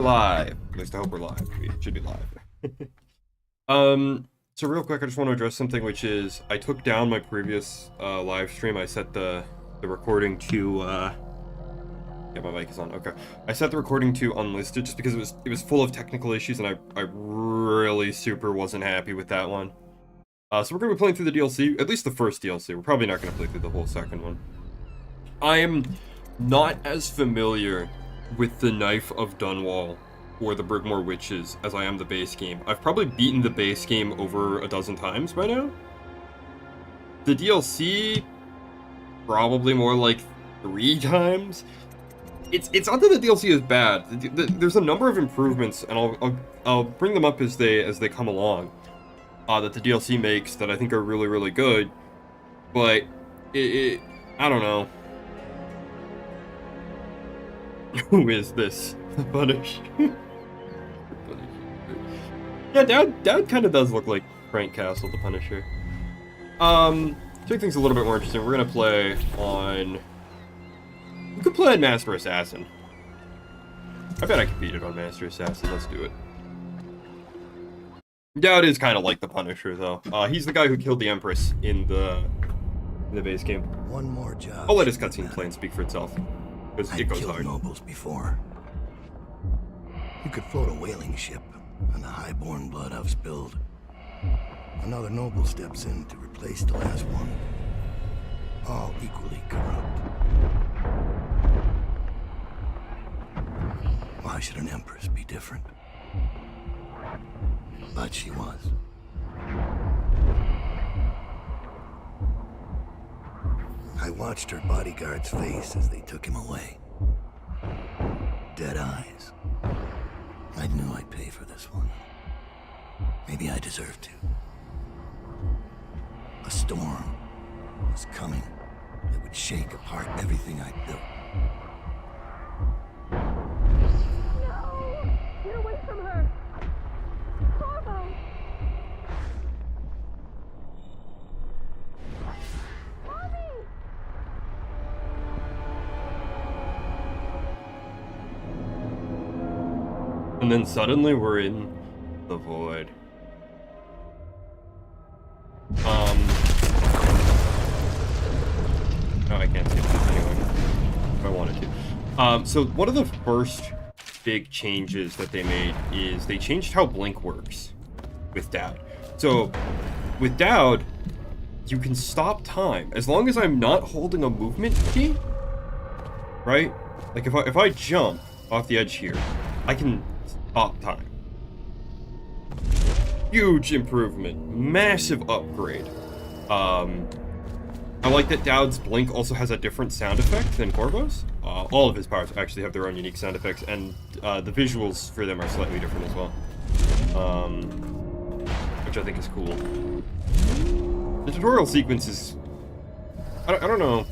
Live. At least I hope we're live. We should be live. So real quick, I just want to address something, which is I took down my previous live stream. I set the recording to yeah, my mic is on. Okay, I set the recording to unlisted just because it was full of technical issues, and I really super wasn't happy with that one. So we're gonna be playing through the DLC, at least the first DLC. We're probably not gonna play through the whole second one. I am not as familiar with the Knife of Dunwall or the Brigmore Witches as I am the base game. I've probably beaten the base game over a dozen times by now. The DLC, probably more like 3 times. It's not that the DLC is bad. There's a number of improvements, and I'll bring them up as they come along. That the DLC makes that I think are really, really good. But I don't know. Who is this? The Punisher. Yeah, Dowd kind of does look like Frank Castle, the Punisher. To make things a little bit more interesting, we're gonna play on. We could play on Master Assassin. I bet I could beat it on Master Assassin. Let's do it. Dowd is kind of like the Punisher, though. He's the guy who killed the Empress in the base game. One more job. I'll let his cutscene play and speak for itself. Because it goes killed hard. nobles before. You could float a whaling ship, and the highborn blood I've spilled. Another noble steps in to replace the last one. All equally corrupt. Why should an empress be different? But she was. I watched her bodyguard's face as they took him away. Dead eyes. I knew I'd pay for this one. Maybe I deserved to. A storm was coming that would shake apart everything I'd built. No! Get away from her! Corvo! Mommy! And then suddenly we're in the void. No, I can't see that anyway. If I wanted to. So one of the first big changes that they made is they changed how Blink works with Dowd. So with Dowd, you can stop time as long as I'm not holding a movement key, right? Like if I jump off the edge here, I can stop time. Huge improvement, massive upgrade. I like that Dowd's Blink also has a different sound effect than Corvo's. All of his powers actually have their own unique sound effects, and the visuals for them are slightly different as well. Which I think is cool. The tutorial sequence is... I don't know.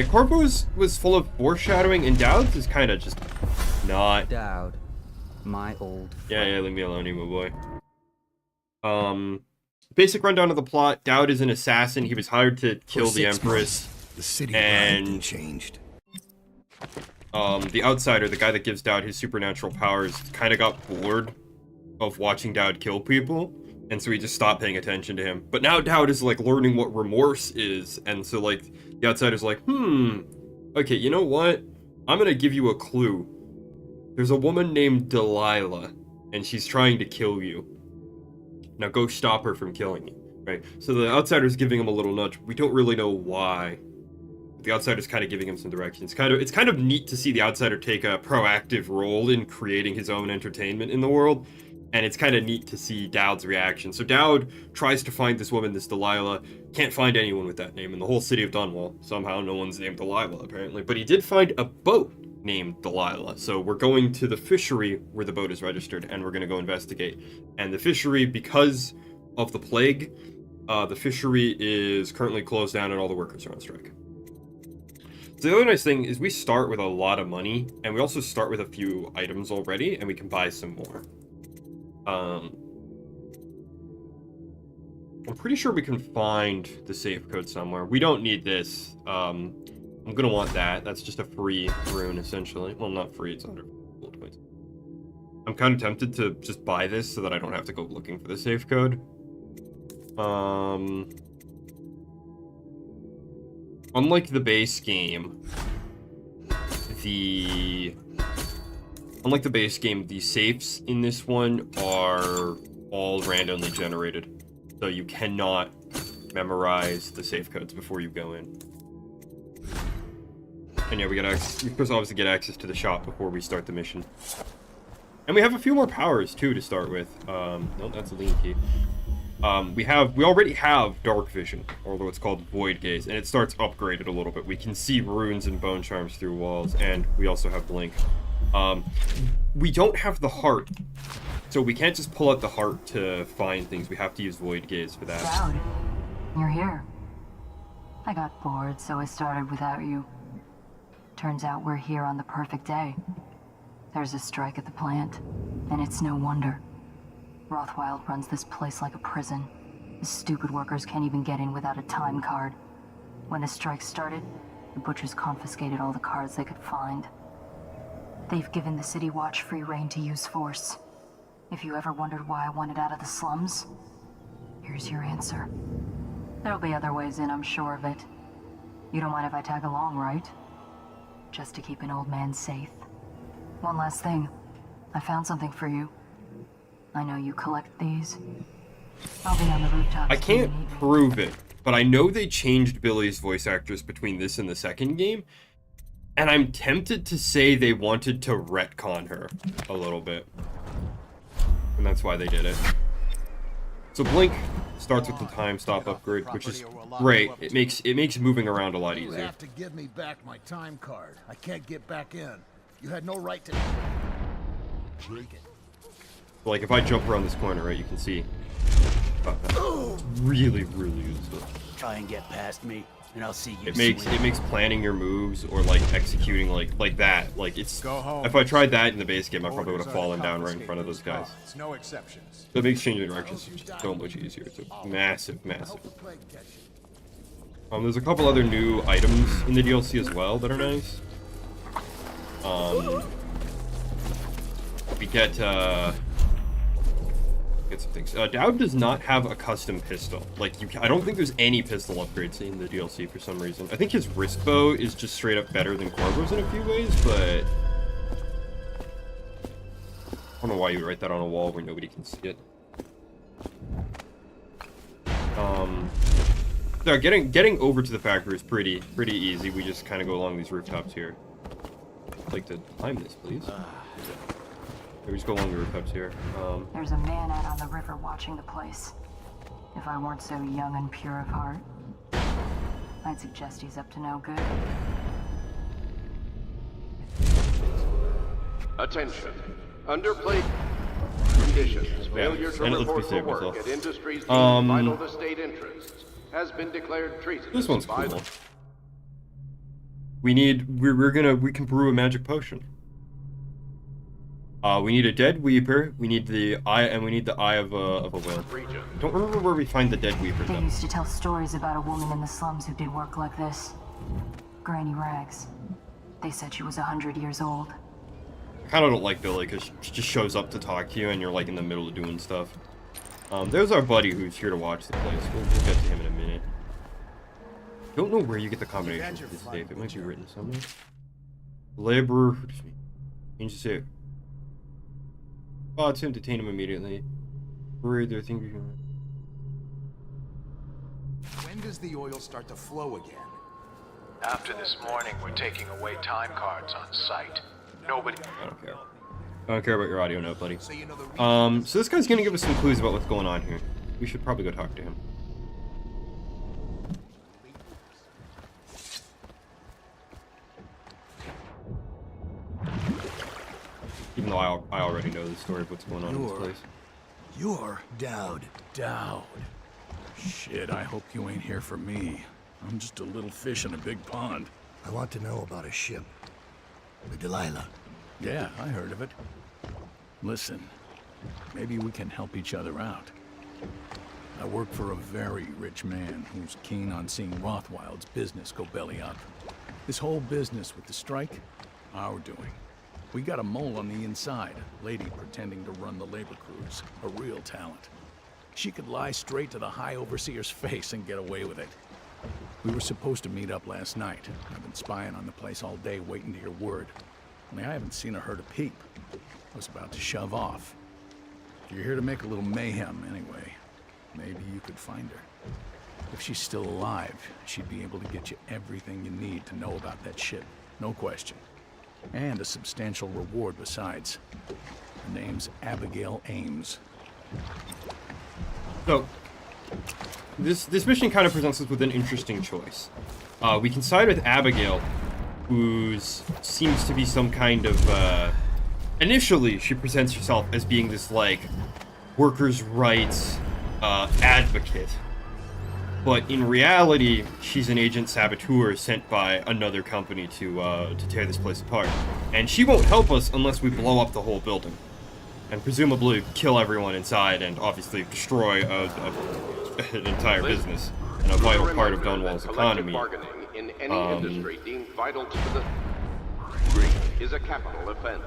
Corvo's was full of foreshadowing, and Dowd's is kind of just not. Dowd, my old friend. Yeah, leave me alone, emo boy. Basic rundown of the plot. Dowd is an assassin. He was hired to kill the Empress. The city and changed. The outsider, the guy that gives Dowd his supernatural powers, kind of got bored of watching Dowd kill people, and so he just stopped paying attention to him. But now Dowd is like learning what remorse is, and so like the outsider's like, okay, you know what? I'm gonna give you a clue. There's a woman named Delilah, and she's trying to kill you. Now go stop her from killing you, right? So the outsider's giving him a little nudge. We don't really know why. The outsider's kind of giving him some direction. It's kind of neat to see the outsider take a proactive role in creating his own entertainment in the world, and it's kind of neat to see Dowd's reaction. So Dowd tries to find this woman, this Delilah, can't find anyone with that name in the whole city of Dunwall. Somehow no one's named Delilah, apparently. But he did find a boat named Delilah. So we're going to the fishery where the boat is registered, and we're going to go investigate. And the fishery, because of the plague, the fishery is currently closed down and all the workers are on strike. So the other nice thing is we start with a lot of money, and we also start with a few items already, and we can buy some more. I'm pretty sure we can find the safe code somewhere. We don't need this. I'm gonna want that. That's just a free rune, essentially. Well, not free, it's under I'm kind of tempted to just buy this so that I don't have to go looking for the safe code. Unlike the base game, the safes in this one are all randomly generated. So you cannot memorize the safe codes before you go in. And yeah, we of course obviously get access to the shop before we start the mission. And we have a few more powers too to start with. No, that's a lean key. We already have dark vision, although it's called void gaze, and it starts upgraded a little bit. We can see runes and bone charms through walls, and we also have blink. We don't have the heart, so we can't just pull out the heart to find things. We have to use void gaze for that. Dowd, you're here. I got bored, so I started without you. Turns out we're here on the perfect day. There's a strike at the plant, and it's no wonder. Rothwild runs this place like a prison. The stupid workers can't even get in without a time card. When the strike started, the butchers confiscated all the cards they could find. They've given the City Watch free rein to use force. If you ever wondered why I wanted out of the slums, here's your answer. There'll be other ways in, I'm sure of it. You don't mind if I tag along, right? Just to keep an old man safe. One last thing. I found something for you. I know you collect these. I'll be on the rooftops. I can't prove it, but I know they changed Billy's voice actress between this and the second game, and I'm tempted to say they wanted to retcon her a little bit. And that's why they did it. So Blink starts with the time stop upgrade, which is great. It makes moving around a lot You easier. have to give me back my time card. I can't get back in. You had no right to take it. Like if I jump around this corner, right, you can see. It's really, really useful. Try and get past me, and I'll see you. It makes planning your moves or like executing like that. Like it's. If I tried that in the base game, I probably would have fallen down right in front of those guys. No exceptions. So it makes changing directions so much easier. It's a massive. There's a couple other new items in the DLC as well that are nice. We get some things. Dowd does not have a custom pistol. Like I don't think there's any pistol upgrades in the DLC for some reason. I think his wrist bow is just straight up better than Corvo's in a few ways, but I don't know why you would write that on a wall where nobody can see it. So getting over to the factory is pretty easy. We just kind of go along these rooftops here. I'd like to climb this, please. We just go along the rooftops here. There's a man out on the river watching the place. If I weren't so young and pure of heart, I'd suggest he's up to no good. Attention. Underplayed conditions. Failure to and let's be report safe for work myself. at industries deemed vital to state interests has been declared treasonous. This one's by cool. the- We can brew a magic potion. We need a dead weeper. We need the eye, and we need the eye of a whale. region. Don't remember where we find the dead weepers They though. used to tell stories about a woman in the slums who did work like this. Granny Rags. They said she was 100 years old. I kind of don't like Billy because she just shows up to talk to you and you're like in the middle of doing stuff. There's our buddy who's here to watch the place. We'll get to him in a minute. Don't know where you get the combination for this safe. It might be written somewhere. Laborer. Change the safe. Spots him, detain him immediately. Worried their thing. When does the oil start to flow again? After this morning, we're taking away time cards on site. Nobody... I don't care. I don't care about your audio note, buddy. So you know the So this guy's gonna give us some clues about what's going on here. We should probably go talk to him. Even though I already know the story of what's going on in this place. You're Dowd. Dowd. Shit, I hope you ain't here for me. I'm just a little fish in a big pond. I want to know about a ship. The Delilah. Yeah, I heard of it. Listen, maybe we can help each other out. I work for a very rich man who's keen on seeing Rothwild's business go belly up. This whole business with the strike, our doing. We got a mole on the inside, a lady pretending to run the labor crews, a real talent. She could lie straight to the High Overseer's face and get away with it. We were supposed to meet up last night. I've been spying on the place all day waiting to hear word. Only I haven't seen or heard a peep. I was about to shove off. You're here to make a little mayhem anyway. Maybe you could find her. If she's still alive, she'd be able to get you everything you need to know about that ship. No question. And a substantial reward besides. Her name's Abigail Ames. So, this mission kind of presents us with an interesting choice. We can side with Abigail, who seems to be some kind of, initially, she presents herself as being this, like, workers' rights advocate. But in reality, she's an agent saboteur sent by another company to tear this place apart. And she won't help us unless we blow up the whole building. And presumably kill everyone inside and obviously destroy an entire business and a vital part of Dunwall's economy. Bargaining in any industry deemed vital to the is a capital offense.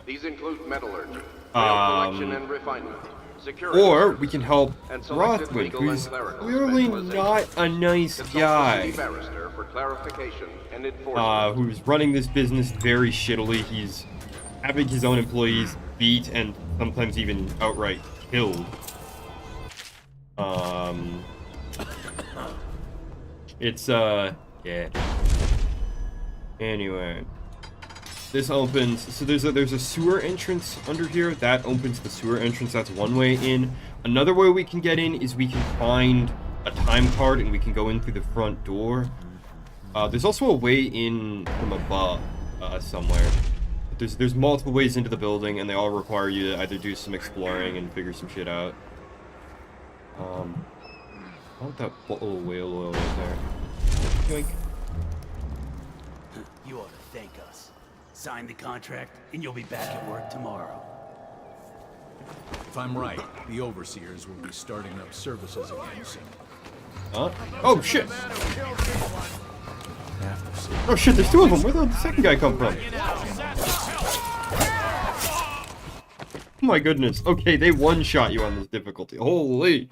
These include metallurgy, collection and refinement, security, or we can help and selected Rothwin, legal who's and clerical clearly not a nice Consult the guy. city barrister for clarification and enforcement. Who's running this business very shittily. He's having his own employees beat and sometimes even outright killed. It's yeah. Anyway, this opens. So there's a sewer entrance under here that opens the sewer entrance. That's one way in. Another way we can get in is we can find a time card and we can go in through the front door. There's also a way in from above somewhere. There's multiple ways into the building, and they all require you to either do some exploring and figure some shit out. I want that little whale oil right there. Yoink. You ought to thank us. Sign the contract, and you'll be back at work tomorrow. If I'm right, the Overseers will be starting up services again soon. Huh? Oh shit! Oh shit, there's two of them! Where the second guy come from? Oh my goodness. Okay, they one-shot you on this difficulty. Holy!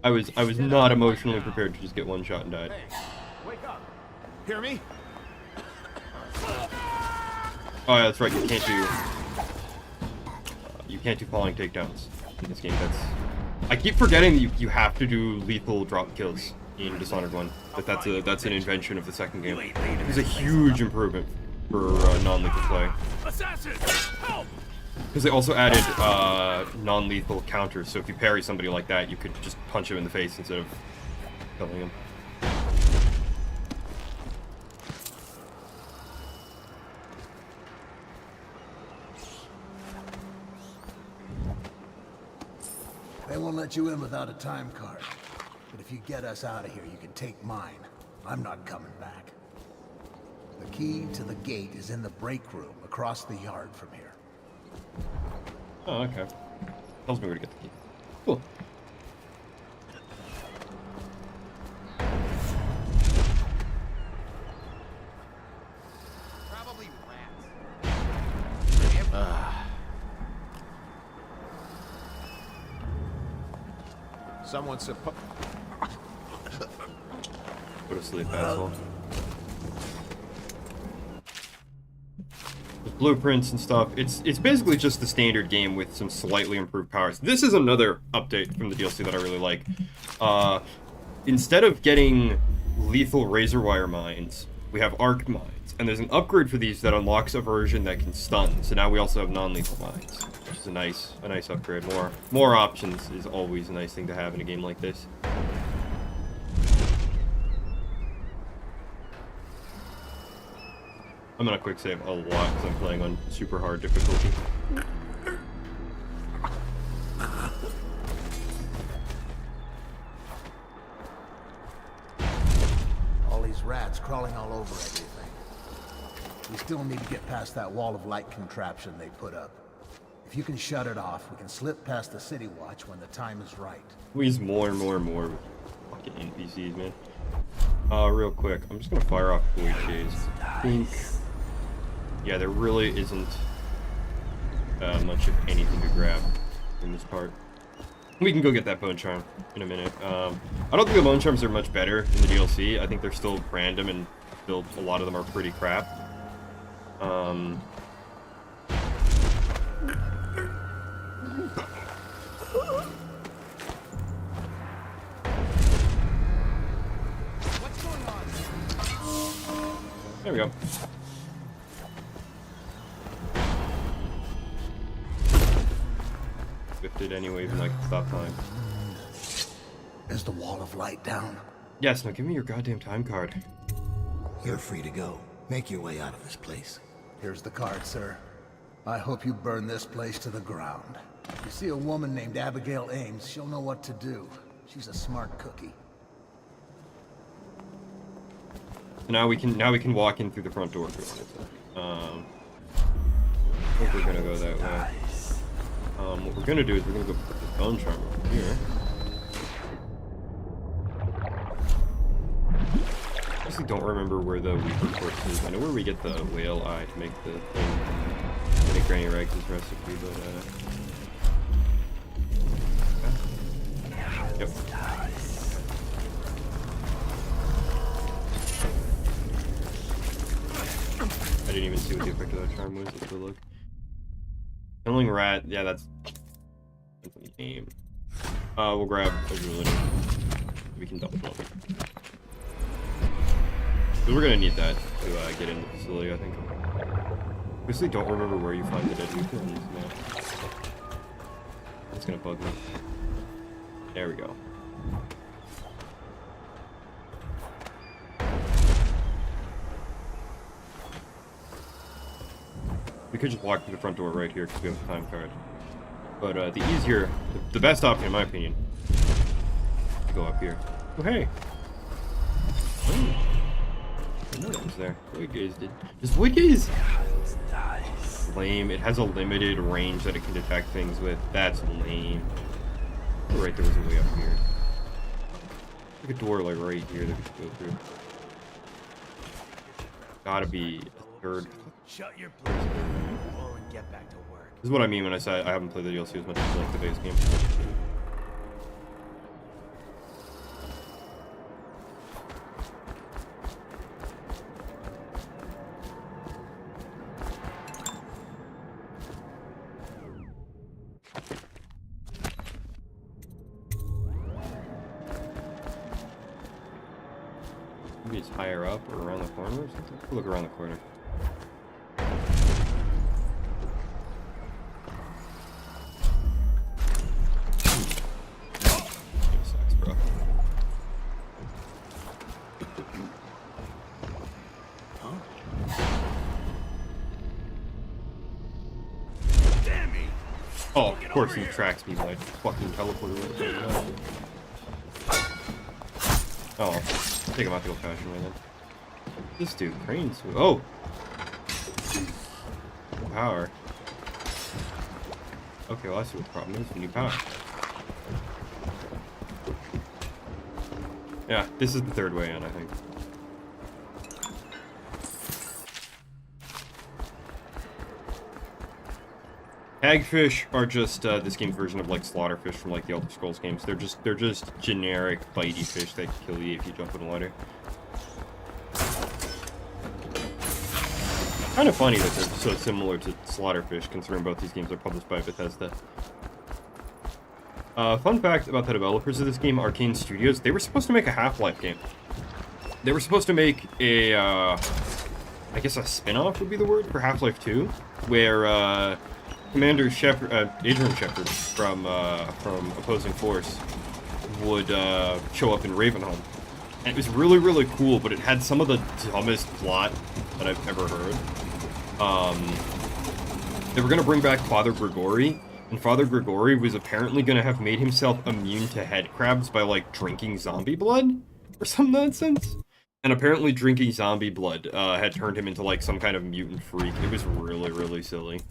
I was not emotionally prepared to just get one shot and died. Wake up. Hear me? Oh yeah, that's right. You can't do falling takedowns in this game. I keep forgetting that you have to do lethal drop kills in Dishonored 1. That's an invention of the second game. It's a huge improvement for non-lethal play. Because they also added non-lethal counters, so if you parry somebody like that, you could just punch him in the face instead of killing him. They won't let you in without a time card. But if you get us out of here, you can take mine. I'm not coming back. The key to the gate is in the break room across the yard from here. Oh, okay. Tells me where to get the key. Cool. Probably rats. Someone's supposed... Go to sleep, asshole. With blueprints and stuff. It's basically just the standard game with some slightly improved powers. This is another update from the DLC that I really like. Instead of getting lethal razor wire mines, we have arc mines. And there's an upgrade for these that unlocks a version that can stun. So now we also have non-lethal mines, which is a nice upgrade. More options is always a nice thing to have in a game like this. I'm gonna quick save a lot because I'm playing on super hard difficulty. All these rats crawling all over everything. We still need to get past that wall of light contraption they put up. If you can shut it off, we can slip past the city watch when the time is right. Squeeze more and more and more fucking NPCs, man. Real quick, I'm just gonna fire off Void Chase. I think... Yeah, there really isn't much of anything to grab in this part. We can go get that bone charm in a minute. I don't think the bone charms are much better in the DLC. I think they're still random and still a lot of them are pretty crap. There we go. It anyway, even like stop time. Is the wall of light down? Yes, now give me your goddamn time card. You're free to go. Make your way out of this place. Here's the card, sir. I hope you burn this place to the ground. You see a woman named Abigail Ames, she'll know what to do. She's a smart cookie. Now we can walk in through the front door if we wanted to. I think we're gonna go that way. What we're gonna do is we're gonna go put the bone charm over here. I honestly don't remember where the weaker corpse is. I know where we get the whale eye to make the thing, to make Granny Rags' recipe, but yep. I didn't even see what the effect of that charm was. Let's go look. Killing rat, yeah, that's the name. We'll grab agility. We can double jump. Because we're gonna need that to get into the facility, I think. Obviously, don't remember where you find the dead weaker on this map. It's gonna bug me. There we go. We could just walk through the front door right here because we have a time card. But the easier, the best option in my opinion, to go up here. Oh hey! Oh. I know that was there. Void gaze did. Just void gaze! Lame. It has a limited range that it can detect things with. That's lame. Oh, right, there was a way up here. Like a door like right here that we could go through. Gotta be a third. Shut your place and get back to work. This is what I mean when I say I haven't played the DLC as much as like the base game. Maybe it's higher up or around the corner or something. Look around the corner. Oh, of course he tracks me like fucking teleporter. Oh, take him out the old-fashioned way then. This dude, cranes. Oh! Power. Okay, well I see what the problem is. We need power. Yeah, this is the third way in, I think. Hagfish are just this game's version of like slaughterfish from like the Elder Scrolls games. They're just generic bitey fish that kill you if you jump in the water. Kind of funny that they're so similar to slaughterfish, considering both these games are published by Bethesda. Fun fact about the developers of this game, Arcane Studios, they were supposed to make a Half-Life game. They were supposed to make a, I guess a spin-off would be the word, for Half-Life 2, where Commander Shepard, Adrian Shepard from Opposing Force would show up in Ravenholm. And it was really, really cool, but it had some of the dumbest plot that I've ever heard. They were going to bring back Father Grigori, and Father Grigori was apparently going to have made himself immune to head crabs by, like, drinking zombie blood? Or some nonsense? And apparently drinking zombie blood had turned him into, like, some kind of mutant freak. It was really, really silly.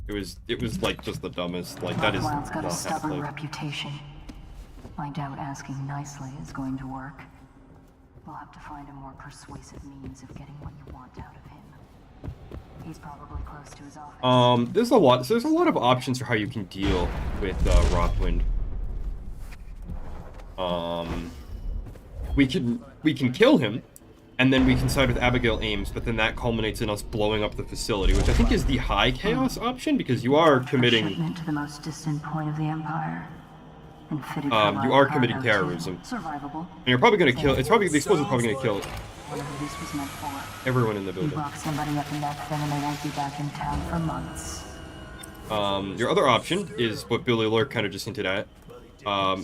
It was like, just the dumbest. Like, that is Dunwall's got a not stubborn Half-Life. reputation. I doubt asking nicely is going to work. We'll have to find a more persuasive means of getting what you want out of him. He's probably close to his office. There's a lot of options for how you can deal with Rothwind. We can kill him, and then we can side with Abigail Ames, but then that culminates in us blowing up the facility, which I think is the high chaos option, because you are committing Shipment to the most distant point of the Empire. And fitted you are committing terrorism. Survivable. And you're probably gonna kill. It's probably the explosive's probably gonna kill Whatever this was meant for. everyone in the You building. lock somebody up in that thing and they won't be back in town for months. Your other option is what Billy Lurk kind of just hinted at.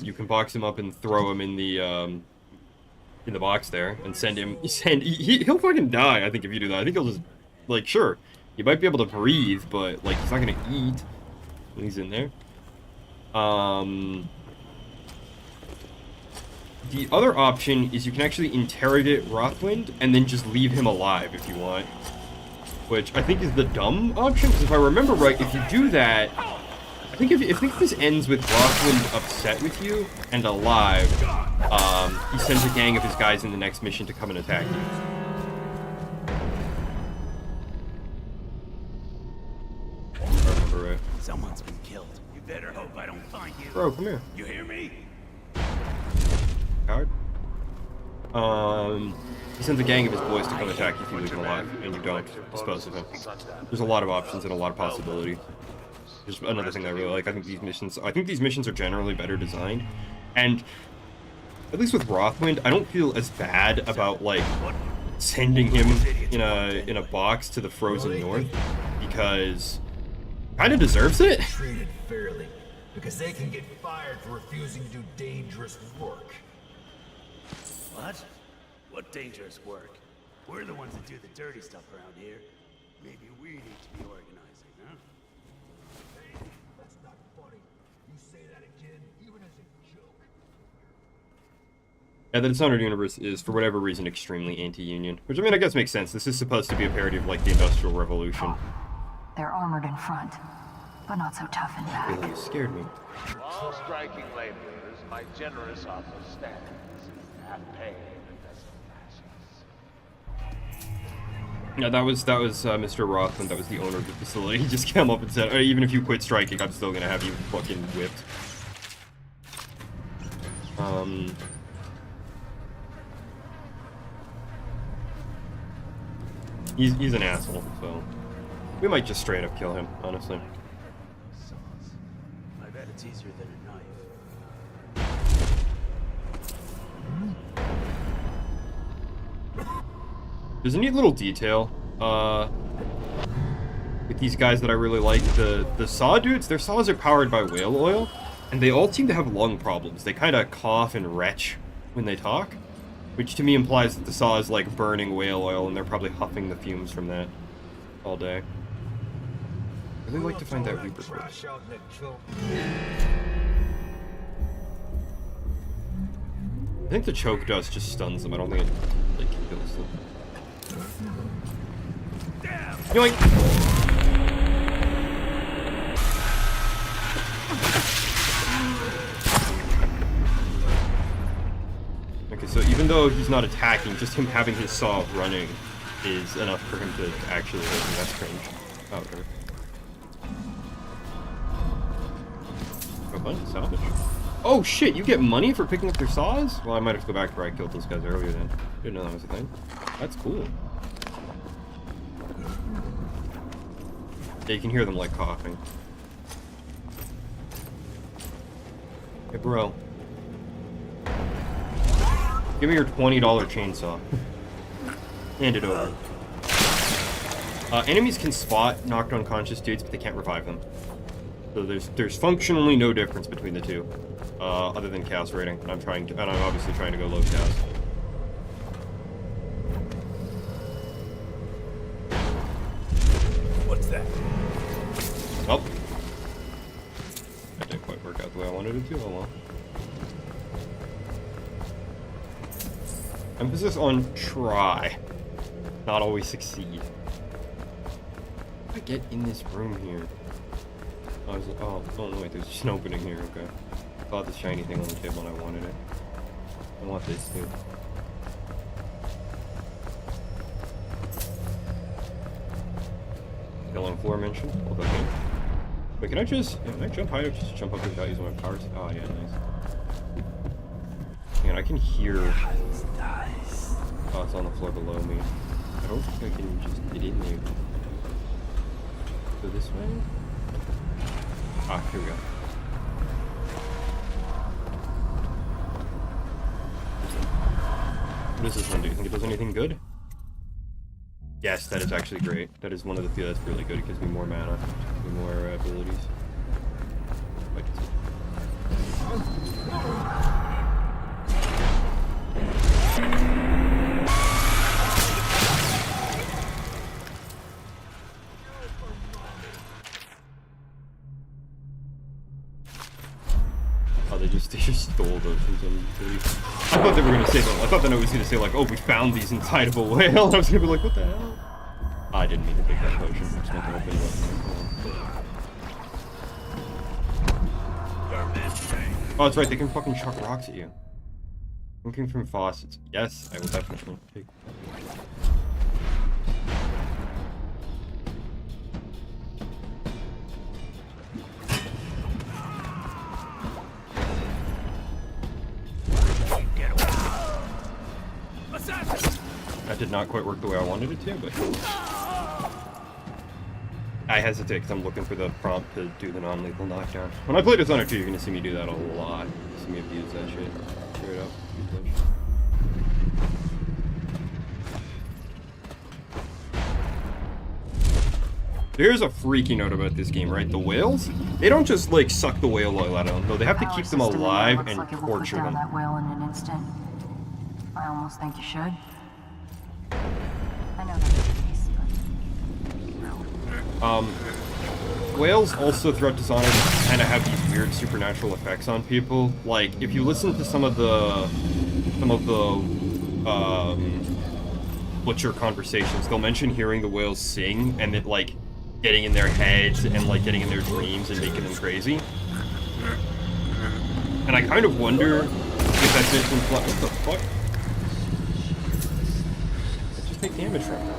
You can box him up and throw him in the box there and send him. He'll fucking die. I think if you do that, I think he'll just like sure, he might be able to breathe, but like he's not gonna eat when he's in there. The other option is you can actually interrogate Rothwind and then just leave him alive if you want. Which I think is the dumb option, because if I remember right, if you do that, I think if this ends with Rothwind upset with you and alive, he sends a gang of his guys in the next mission to come and attack you. If I remember right. Someone's been killed. You better hope I don't find you. Bro, come here. You hear me? Coward. He sends a gang of his boys to come attack you if you leave him alive, and you don't dispose of him. There's a lot of options and a lot of possibility. There's another thing I really like. I think these missions are generally better designed, and at least with Rothwind, I don't feel as bad about like sending him in a box to the frozen north, because kind of deserves it. Treated fairly, because they can get fired for refusing to do dangerous work. What? What dangerous work? We're the ones that do the dirty stuff around here. Maybe we need to be organizing, huh? Hey, that's not funny. You say that again, even as a joke. Yeah, the Dishonored universe is, for whatever reason, extremely anti-union. Which, I mean, I guess makes sense. This is supposed to be a parody of, like, the Industrial Revolution. They're armored in front, but not so tough in back. Really scared me. All striking laborers, my generous offer stands. Half pay and ashes. Yeah, that was Mr. Rothman. That was the owner of the facility. He just came up and said, even if you quit striking, I'm still gonna have you fucking whipped. He's an asshole, so we might just straight up kill him, honestly. I bet it's easier than a knife. There's a neat little detail with these guys that I really like. The saw dudes, their saws are powered by whale oil, and they all seem to have lung problems. They kind of cough and retch when they talk, which to me implies that the saw is like burning whale oil, and they're probably huffing the fumes from that all day. I'd really like to find that Reaper corpse. I think the choke dust just stuns them. I don't think it like kills them. Yoink! Okay, so even though he's not attacking, just him having his saw running is enough for him to actually hit him. That's strange. Oh, whatever. Oh, fun. Salvage. Oh shit, you get money for picking up their saws? Well, I might have to go back to where I killed those guys earlier then. Didn't know that was a thing. That's cool. Yeah, you can hear them like coughing. Hey bro. Give me your $20 chainsaw. Hand it over. Enemies can spot knocked unconscious dudes, but they can't revive them. So there's functionally no difference between the two, other than chaos rating. And I'm obviously trying to go low chaos. What's that? Oh, that didn't quite work out the way I wanted it to. Oh well. Emphasis on try, not always succeed. How do I get in this room here? Oh no, wait, there's just an opening here, okay. I thought the shiny thing on the table and I wanted it. I want this too. idling floor mentioned. Hold on. Wait, can I jump high enough just to jump up without using my powers? Oh, yeah, nice. Man, I can hear... Oh, it's on the floor below me. I don't think I can just get in there. Go this way? Ah, here we go. What does this one do? You think it does anything good? Yes, that is actually great. That is one of the few that's really good. It gives me more mana, gives me more abilities. Wait. Oh, they just stole those from some tree. I thought they were gonna say that. I thought that I was gonna say like, oh, we found these inside of a whale. And I was gonna be like, what the hell? I didn't mean to take that potion. There's nothing open left. Oh, that's right. They can fucking chuck rocks at you. Drinking from faucets. Yes, I will definitely take. That did not quite work the way I wanted it to, but I hesitate because I'm looking for the prompt to do the non-lethal knockdown. When I play Dishonored 2, you're going to see me do that a lot. You see me abuse that shit. Straight up. Here's a freaky note about this game, right? The whales, they don't just like suck the whale oil out of them. No, they have to keep them alive and torture them. That whale in an instant. I almost think you should. I know that's the case, but... Whales also throughout Dishonored kind of have these weird supernatural effects on people. Like, if you listen to some of the Butcher conversations, they'll mention hearing the whales sing and it like getting in their heads and like getting in their dreams and making them crazy. And I kind of wonder if that's it. What the fuck? Let's just take damage from it.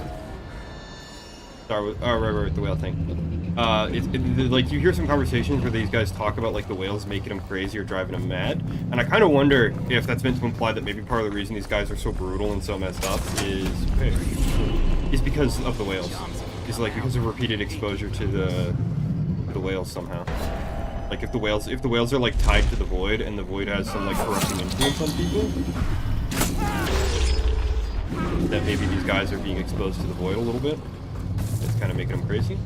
Sorry, oh, right, the whale thing. Like, you hear some conversations where these guys talk about, like, the whales making them crazy or driving them mad, and I kind of wonder if that's meant to imply that maybe part of the reason these guys are so brutal and so messed up is because of the whales. Is, like, because of repeated exposure to the whales somehow. Like, if the whales are, like, tied to the void, and the void has some, like, corrupting influence on people, that maybe these guys are being exposed to the void a little bit. It's kind of making them crazy.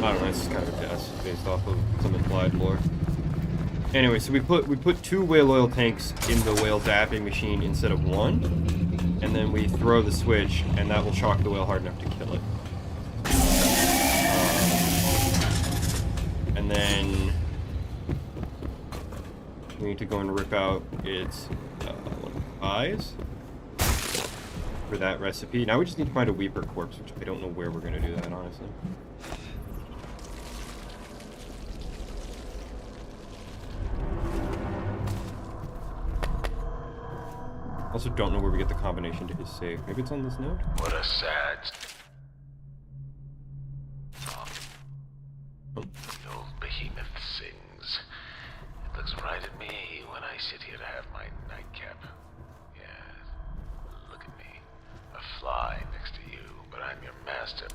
I don't know, it's just kind of a guess based off of some implied lore. Anyway, so we put 2 whale oil tanks in the whale zapping machine instead of 1, and then we throw the switch, and that will shock the whale hard enough to kill it. And then we need to go and rip out its eyes for that recipe. Now we just need to find a Weeper corpse, which I don't know where we're going to do that, honestly. Also don't know where we get the combination to his save. Maybe it's on this node? What a sad... Oh. The old behemoth sings. It looks right at me when I sit here to have my nightcap. Yeah, look at me. A fly next to you, but I'm your master.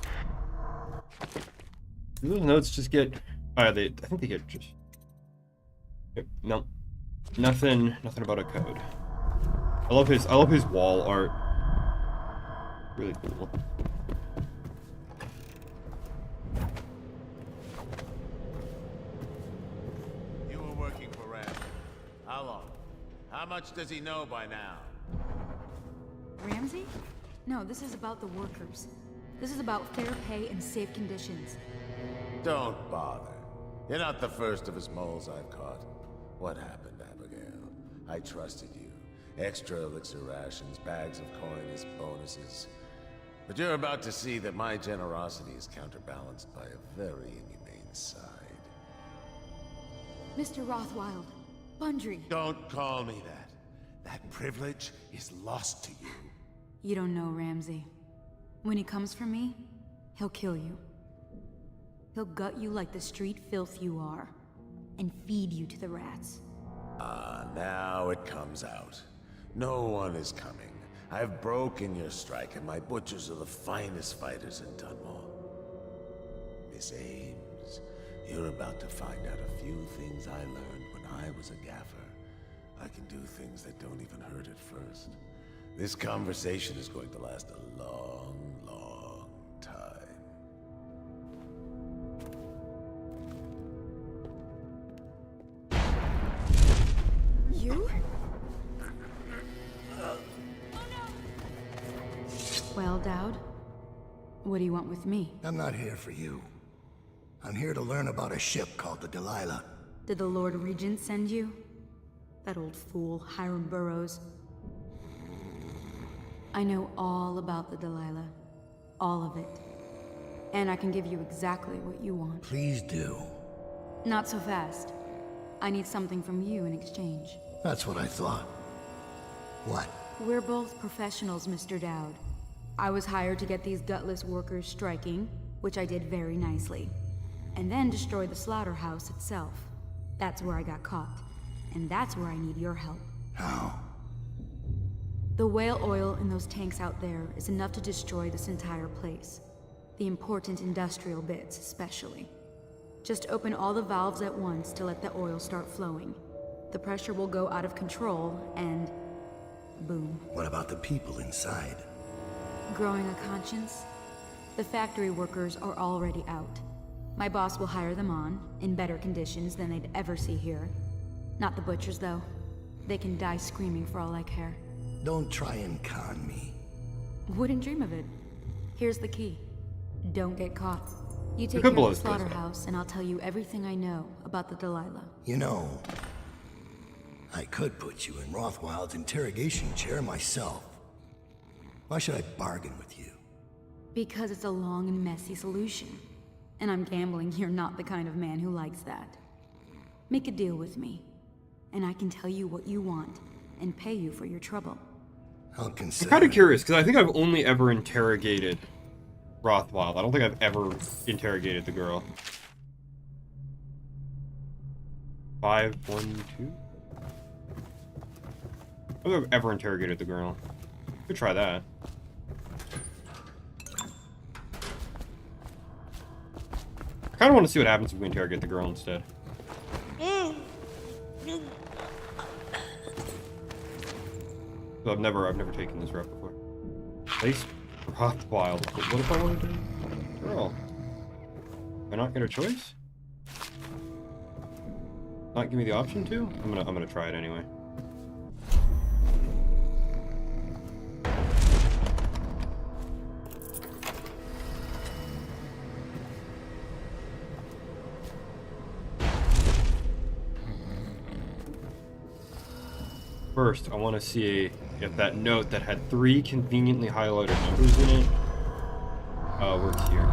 Do those notes just get... I think they get just... No. Nothing about a code. I love his wall art. Really cool. You were working for Ram. How long? How much does he know by now? Ramsey? No, this is about the workers. This is about fair pay and safe conditions. Don't bother. You're not the first of his moles I've caught. What happened, Abigail? I trusted you. Extra elixir rations, bags of coin as bonuses. But you're about to see that my generosity is counterbalanced by a very inhumane side. Mr. Rothwild, Bundry. Don't call me that. That privilege is lost to you. You don't know Ramsey. When he comes for me, he'll kill you. He'll gut you like the street filth you are, and feed you to the rats. Now it comes out. No one is coming. I've broken your strike, and my butchers are the finest fighters in Dunwall. Miss Ames, you're about to find out a few things I learned when I was a gaffer. I can do things that don't even hurt at first. This conversation is going to last a long, long time. You? Well, Dowd, what do you want with me? I'm not here for you. I'm here to learn about a ship called the Delilah. Did the Lord Regent send you? That old fool, Hiram Burrows. I know all about the Delilah. All of it. And I can give you exactly what you want. Please do. Not so fast. I need something from you in exchange. That's what I thought. What? We're both professionals, Mr. Dowd. I was hired to get these gutless workers striking, which I did very nicely. And then destroy the slaughterhouse itself. That's where I got caught. And that's where I need your help. How? The whale oil in those tanks out there is enough to destroy this entire place. The important industrial bits, especially. Just open all the valves at once to let the oil start flowing. The pressure will go out of control, and boom. What about the people inside? Growing a conscience? The factory workers are already out. My boss will hire them on, in better conditions than they'd ever see here. Not the butchers, though. They can die screaming for all I care. Don't try and con me. Wouldn't dream of it. Here's the key. Don't get caught. You take could care blow of the his face off. slaughterhouse, and I'll tell you everything I know about the Delilah. You know, I could put you in Rothwild's interrogation chair myself. Why should I bargain with you? Because it's a long and messy solution. And I'm gambling you're not the kind of man who likes that. Make a deal with me, and I can tell you what you want, and pay you for your trouble. I'll I'm consider. kind of curious, because I think I've only ever interrogated Rothwild. I don't think I've ever interrogated the girl. 512? I don't think I've ever interrogated the girl. Could try that. I kind of want to see what happens if we interrogate the girl instead. So I've never taken this route before. Place Rothwild. What if I want to do? Girl. Do I not get a choice? Not give me the option to? I'm gonna try it anyway. First, I want to see if that note that had 3 conveniently highlighted numbers in it works here.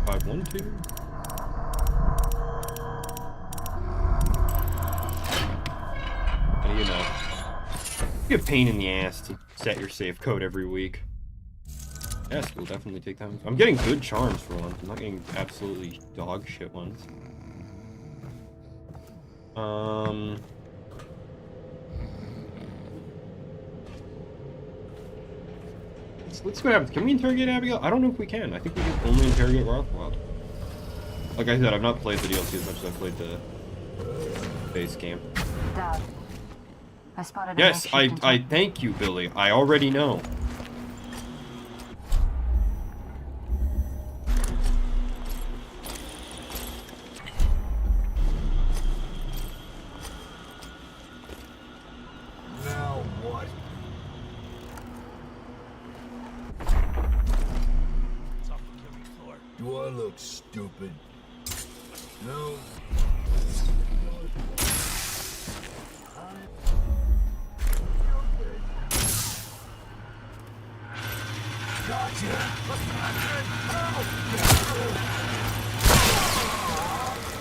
512. How do you know? It'd be a pain in the ass to set your safe code every week. Yes, we'll definitely take that. I'm getting good charms for once. I'm not getting absolutely dog shit ones. Let's see what happens. Can we interrogate Abigail? I don't know if we can. I think we can only interrogate Rothwild. Like I said, I've not played the DLC as much as I've played the base game. Dad, I spotted Yes, I thank you, Billy. I already know. Now what? It's off the killing floor. Do I look stupid? No.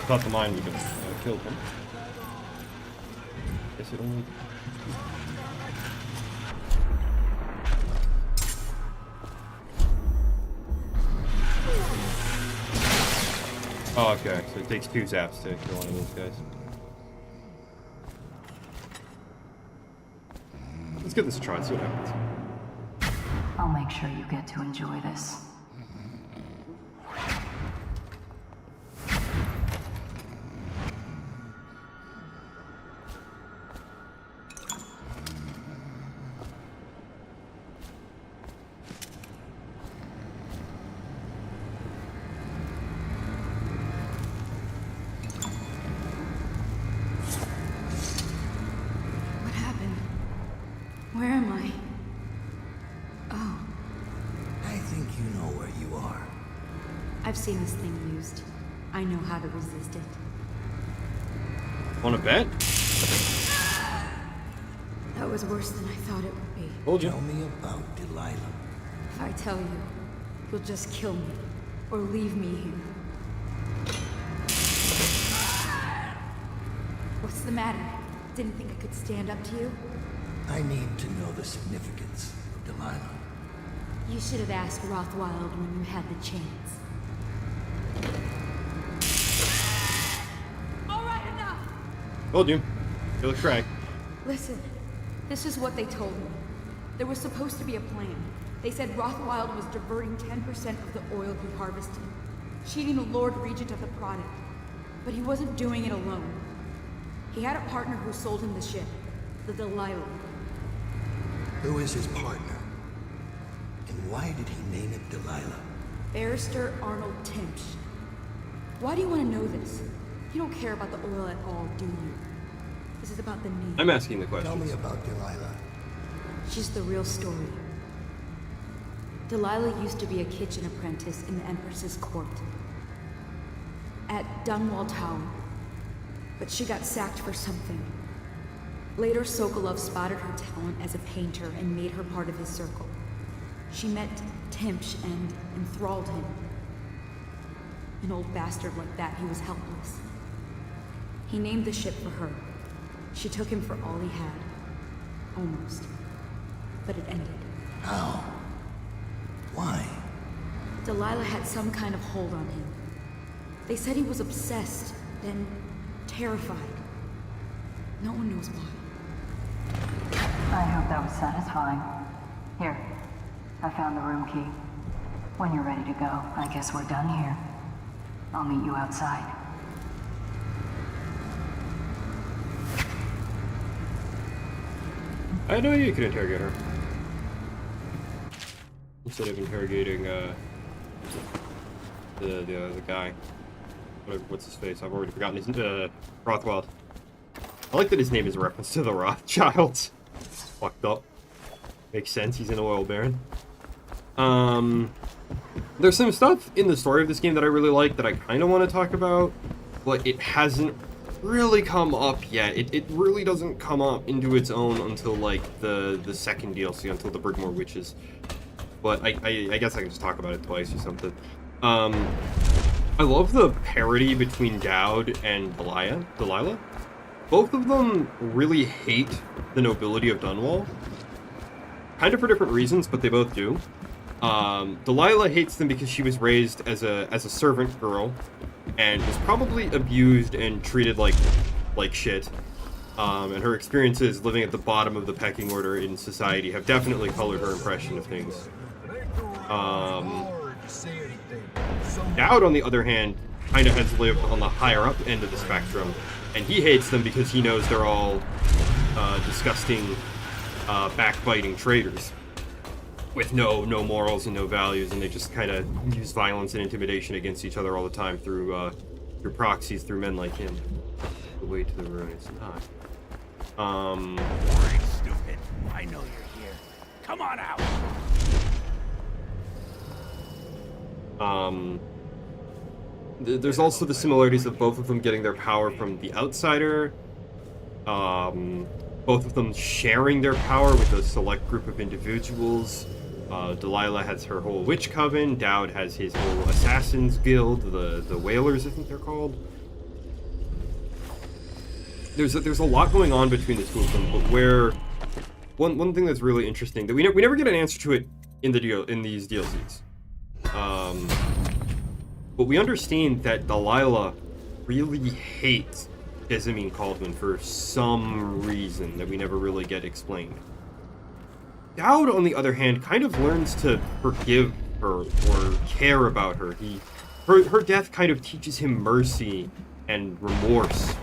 Thought the mine would have killed him. Guess it only... Oh, okay, so it takes 2 zaps to kill one of those guys. Let's give this a try, see what happens. I'll make sure you get to enjoy this. What happened? Where am I? Oh, I think you know where you are. I've seen this thing used. I know how to resist it. Wanna bet? That was worse than I thought it would be. Told you. Tell me about Delilah. If I tell you, you'll just kill me. Or leave me here. What's the matter? Didn't think I could stand up to you? I need to know the significance of Delilah. You should have asked Rothwild when you had the chance. Alright, enough! Told you. Kill a crack. Listen, this is what they told me. There was supposed to be a plan. They said Rothwild was diverting 10% of the oil he harvested, cheating the Lord Regent of the product. But he wasn't doing it alone. He had a partner who sold him the ship, the Delilah. Who is his partner? And why did he name it Delilah? Barrister Arnold Timsh. Why do you want to know this? You don't care about the oil at all, do you? This is about the name. I'm asking the question. Tell me about Delilah. She's the real story. Delilah used to be a kitchen apprentice in the Empress's court. At Dunwall Tower. But she got sacked for something. Later, Sokolov spotted her talent as a painter and made her part of his circle. She met Timsh and enthralled him. An old bastard like that, he was helpless. He named the ship for her. She took him for all he had. Almost. But it ended. How? Why? Delilah had some kind of hold on him. They said he was obsessed, then terrified. No one knows why. I hope that was satisfying. Here, I found the room key. When you're ready to go, I guess we're done here. I'll meet you outside. I had no idea you could interrogate her. Instead of interrogating, the guy. What's his face? I've already forgotten his, Rothwild. I like that his name is a reference to the Rothschilds. Fucked up. Makes sense, he's an oil baron. There's some stuff in the story of this game that I really like that I kind of want to talk about, but it hasn't really come up yet. It really doesn't come up into its own until, like, the second DLC, until the Brigmore Witches. But I guess I can just talk about it twice or something. I love the parody between Dowd and Delilah. Both of them really hate the nobility of Dunwall. Kind of for different reasons, but they both do. Delilah hates them because she was raised as a servant girl and was probably abused and treated like shit. And her experiences living at the bottom of the pecking order in society have definitely colored her impression of things. Dowd, on the other hand, kind of has lived on the higher up end of the spectrum, and he hates them because he knows they're all disgusting, backbiting traitors with no morals and no values, and they just kind of use violence and intimidation against each other all the time through proxies, through men like him. The way to the ruin is not. Boring, stupid. I know you're here. Come on out. There's also the similarities of both of them getting their power from the outsider. Both of them sharing their power with a select group of individuals. Delilah has her whole witch coven. Dowd has his whole assassins guild, the Whalers, I think they're called. there's a lot going on between the two of them, but where one thing that's really interesting that we never get an answer to it in these DLCs. But we understand that Delilah really hates Jessamine Caldwin for some reason that we never really get explained. Dowd, on the other hand, kind of learns to forgive her or care about her. Her death kind of teaches him mercy and remorse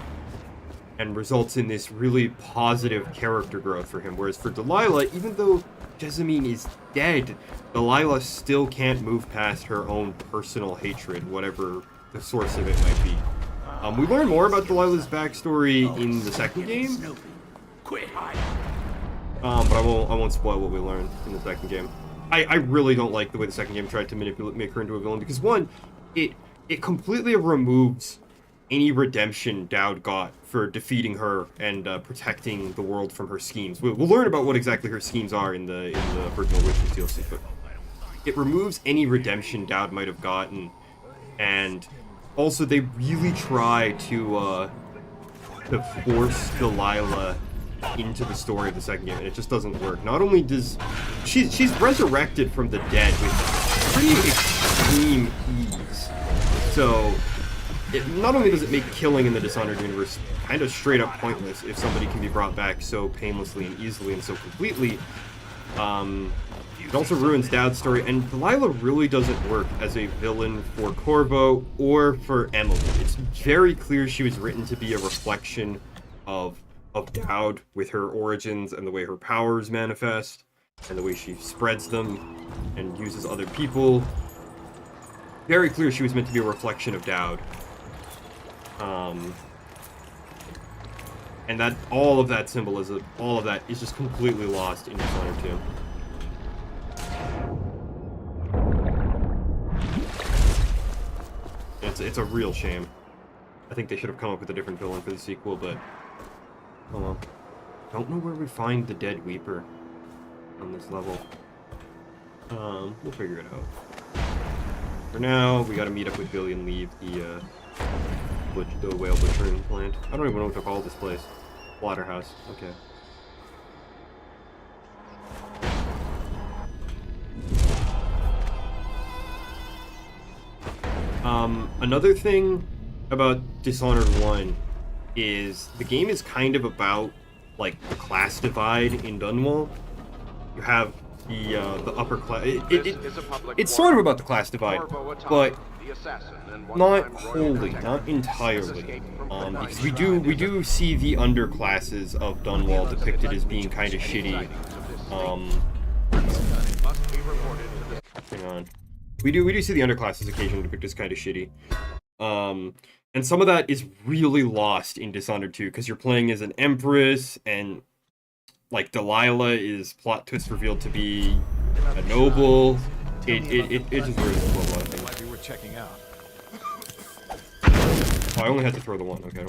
and results in this really positive character growth for him. Whereas for Delilah, even though Jessamine is dead, Delilah still can't move past her own personal hatred, whatever the source of it might be. We learn more about Delilah's backstory in the second game. Quit hiding. But I won't spoil what we learn in the second game. I really don't like the way the second game tried to make her into a villain, because one, it completely removes any redemption Dowd got for defeating her and protecting the world from her schemes. We'll learn about what exactly her schemes are in the original Witches DLC, but it removes any redemption Dowd might have gotten, and also they really try to force Delilah into the story of the second game, and it just doesn't work. Not only does she's resurrected from the dead with pretty extreme ease, so not only does it make killing in the Dishonored universe kind of straight up pointless if somebody can be brought back so painlessly and easily and so completely, it also ruins Dowd's story, and Delilah really doesn't work as a villain for Corvo or for Emily. It's very clear she was written to be a reflection of Dowd with her origins and the way her powers manifest and the way she spreads them and uses other people. Very clear she was meant to be a reflection of Dowd. And that all of that symbolism, all of that is just completely lost in Dishonored 2. It's a real shame. I think they should have come up with a different villain for the sequel, but oh well. Don't know where we find the dead Weeper on this level. We'll figure it out. For now, we gotta meet up with Billy and leave the whale butchering plant. I don't even know what to call this place. Slaughterhouse. Okay. Another thing about Dishonored 1 is the game is kind of about, like, the class divide in Dunwall. You have the upper class. It's sort of about the class divide, but not wholly, not entirely. Because we do see the underclasses of Dunwall depicted as being kind of shitty. Hang on. We do see the underclasses occasionally depicted as kind of shitty. And some of that is really lost in Dishonored 2, because you're playing as an empress, and like Delilah is plot twist revealed to be a noble. It just really a lot of things. We were checking out. Oh, I only had to throw the one. Okay,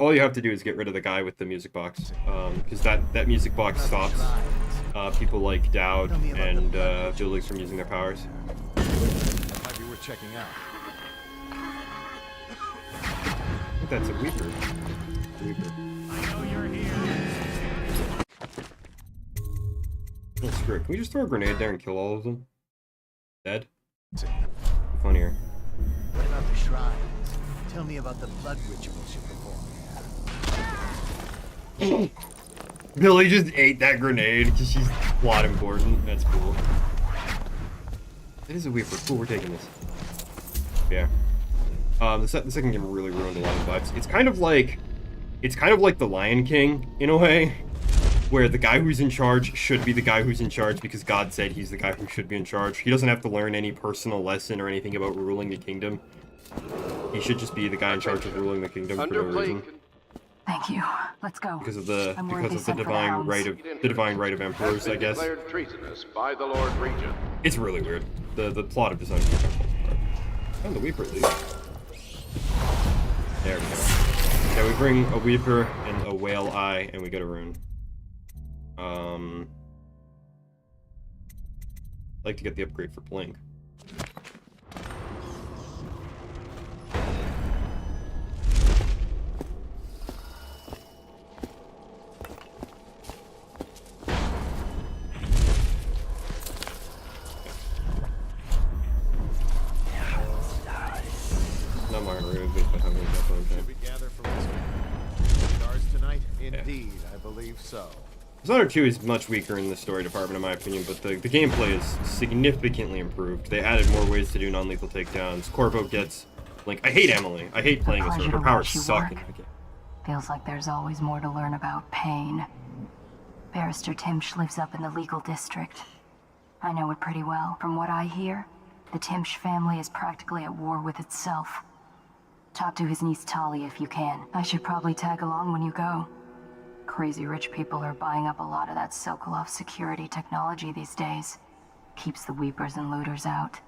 all you have to do is get rid of the guy with the music box, because that music box stops people like Dowd and Julie from using their powers. We were checking out. I think that's a Weeper. I know you're here. Oh, screw it. Can we just throw a grenade there and kill all of them? Dead? Funnier. What about the shrine? Tell me about the blood rituals you perform. Billy just ate that grenade because she's plot important. That's cool. It is a Weeper. Cool, we're taking this. Yeah. The second game really ruined a lot of vibes. It's kind of like the Lion King in a way, where the guy who's in charge should be the guy who's in charge because God said he's the guy who should be in charge. He doesn't have to learn any personal lesson or anything about ruling the kingdom. He should just be the guy in charge of ruling the kingdom for no reason. Thank you. Let's go. Because of the divine right of emperors, I guess. Declared treasonous by the Lord Regent. It's really weird. The plot of Dishonored falls apart. And the Weeper at least. There we go. Yeah, we bring a Weeper and a Whale Eye, and we get a rune. I'd like to get the upgrade for Blink. So, Dishonored 2 is much weaker in the story department, in my opinion, but the gameplay is significantly improved. They added more ways to do non-lethal takedowns. Corvo gets... Like, I hate Emily. I hate playing as her. Her powers suck in that game. Feels like there's always more to learn about pain. Barrister Timsh lives up in the legal district. I know it pretty well. From what I hear, the Timsh family is practically at war with itself. Talk to his niece Talia if you can. I should probably tag along when you go. Crazy rich people are buying up a lot of that Sokolov security technology these days. Keeps the weepers and looters out.